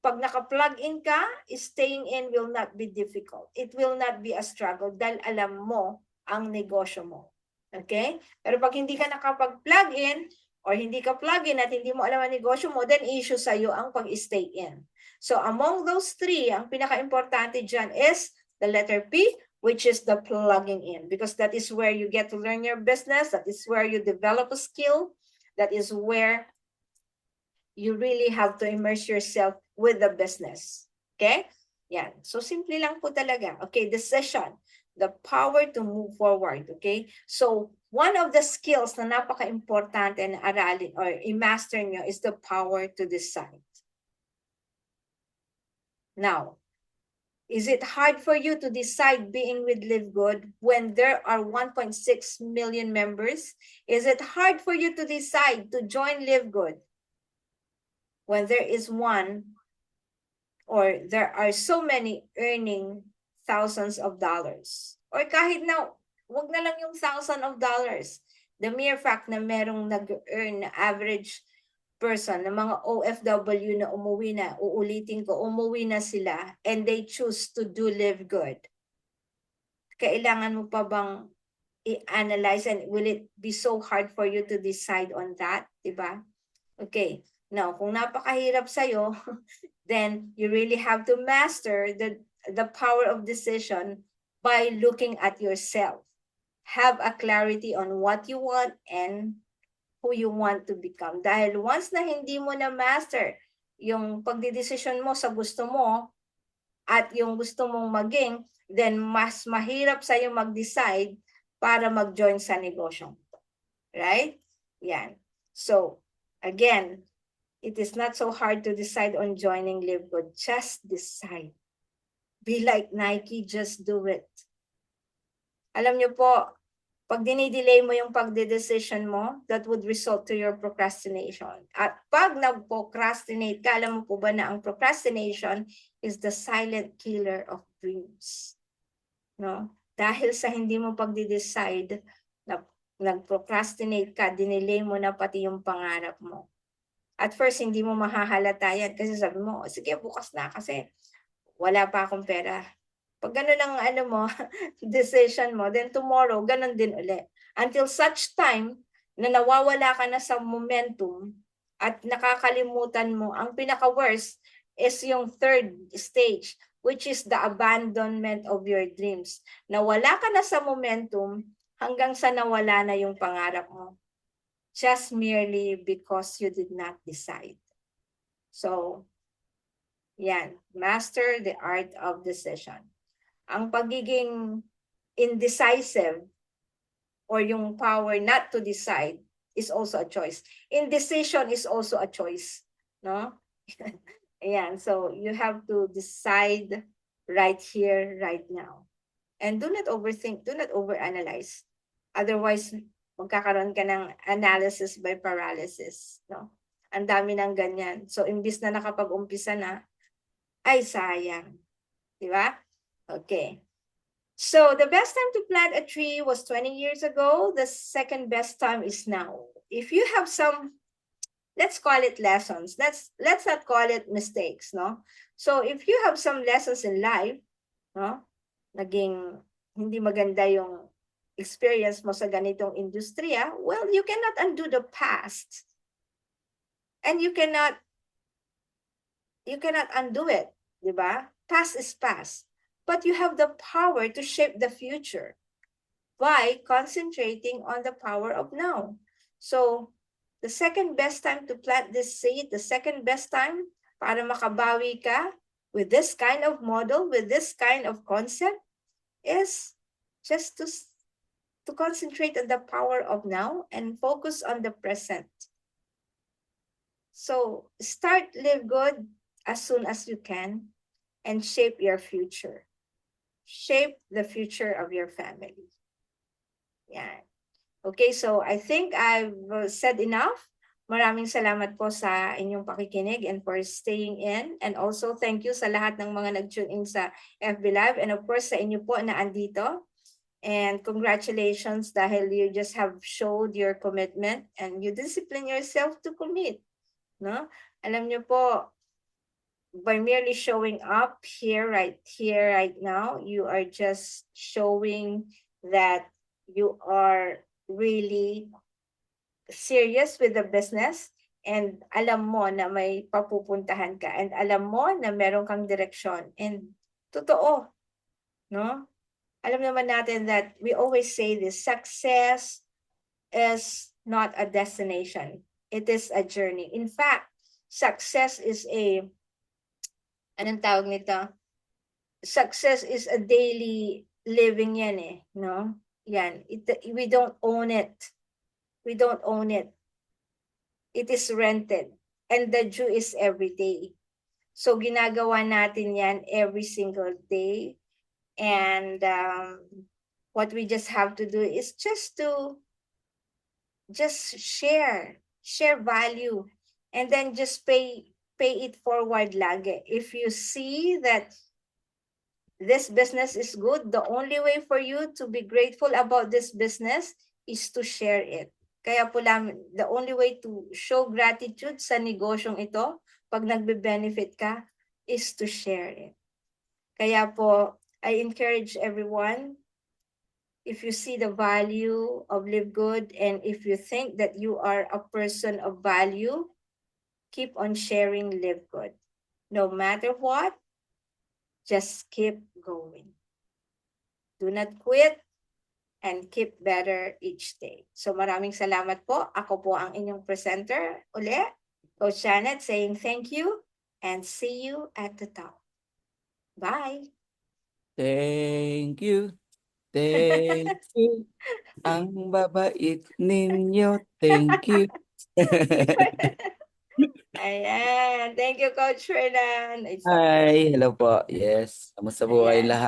Pag naka-plug in ka, staying in will not be difficult. It will not be a struggle dahil alam mo ang negosyo mo. Okay? Pero pag hindi ka nakapag-plug in, or hindi ka plug in at hindi mo alam ang negosyo mo, then issue sa'yo ang pag-stay in. So among those three, ang pinaka-importante dyan is the letter P, which is the plugging in, because that is where you get to learn your business, that is where you develop a skill, that is where you really have to immerse yourself with the business. Okay? Yan. So simple lang po talaga. Okay, decision, the power to move forward. Okay? So one of the skills na napaka-importante na aralin or i-master nyo is the power to decide. Now, is it hard for you to decide being with Live Good when there are 1.6 million members? Is it hard for you to decide to join Live Good when there is one, or there are so many earning thousands of dollars? Or kahit na, wag na lang yung $1,000. The mere fact na merong nag-earn na average person, na mga OFW na umuwi na, uulitin ko, umuwi na sila, and they choose to do Live Good. Kailangan mo pa bang i-analyze, and will it be so hard for you to decide on that? Diba? Okay. Now, kung napakahirap sa'yo, then you really have to master the power of decision by looking at yourself. Have a clarity on what you want and who you want to become. Dahil once na hindi mo na master yung pagdidesisyon mo sa gusto mo at yung gusto mong maging, then mas mahirap sa'yo mag-decide para mag-join sa negosyo. Right? Yan. So, again, it is not so hard to decide on joining Live Good. Just decide. Be like Nike, just do it. Alam niyo po, pag dinidelay mo yung pagde-decision mo, that would result to your procrastination. At pag nag-procrastinate ka, alam mo po ba na ang procrastination is the silent killer of dreams. No? Dahil sa hindi mo pagde-decide, nag-procrastinate ka, dinelay mo na pati yung pangarap mo. At first, hindi mo mahahalata yan kasi sabi mo, sige, bukas na kasi wala pa akong pera. Pag ganun ang ano mo, decision mo, then tomorrow, ganun din ulit. Until such time na nawawala ka na sa momentum at nakakalimutan mo, ang pinaka-worst is yung third stage, which is the abandonment of your dreams. Nawala ka na sa momentum hanggang sa nawala na yung pangarap mo. Just merely because you did not decide. So, yan. Master the art of decision. Ang pagiging indecisive or yung power not to decide is also a choice. Indecision is also a choice. No? Ayan. So, you have to decide right here, right now. And do not overthink. Do not overanalyze. Otherwise, magkakaroon ka ng analysis by paralysis. No? Ang dami ng ganyan. So, imbis na nakapag-umpisa na, ay sayang. Di ba? Okay. So, the best time to plant a tree was 20 years ago. The second best time is now. If you have some, let's call it lessons. Let's not call it mistakes, no? So, if you have some lessons in life, no? Naging hindi maganda yung experience mo sa ganitong industriya, well, you cannot undo the past. And you cannot undo it, di ba? Past is past. But you have the power to shape the future by concentrating on the power of now. So, the second best time to plant this seed, the second best time para makabawi ka with this kind of model, with this kind of concept, is just to concentrate on the power of now and focus on the present. So start Live Good as soon as you can and shape your future. Shape the future of your family. Yeah. Okay, so I think I've said enough. Maraming salamat po sa inyong pakikinig and for staying in. And also thank you sa lahat ng mga nag-tune in sa FB Live and of course sa inyo po na andito. And congratulations dahil you just have showed your commitment and you discipline yourself to commit. No? Alam niyo po, by merely showing up here, right now, you are just showing that you are really serious with the business and alam mo na may papupuntahan ka and alam mo na meron kang direksyon and totoo, no? Alam naman natin that we always say this, success is not a destination. It is a journey. In fact, success is anong tawag nito? Success is a daily living yan eh, no? Yan. We don't own it. We don't own it. It is rented. And the due is every day. So ginagawa natin yan every single day. And what we just have to do is just share value, and then just pay it forward lagi. If you see that this business is good, the only way for you to be grateful about this business is to share it. Kaya po lang, the only way to show gratitude sa negosyong ito, pag nagbe-benefit ka, is to share it. Kaya po, I encourage everyone, if you see the value of Live Good and if you think that you are a person of value, keep on sharing Live Good. No matter what, just keep going. Do not quit and keep better each day. So maraming salamat po. Ako po ang inyong presenter uli, Coach Janet, saying thank you and see you at the top. Bye! Thank you. Thank you. Ang babait ninyo. Thank you. Ayan. Thank you, Coach Fernan. Hi, hello po. Yes. Kamusta po kayong Ayan. lahat?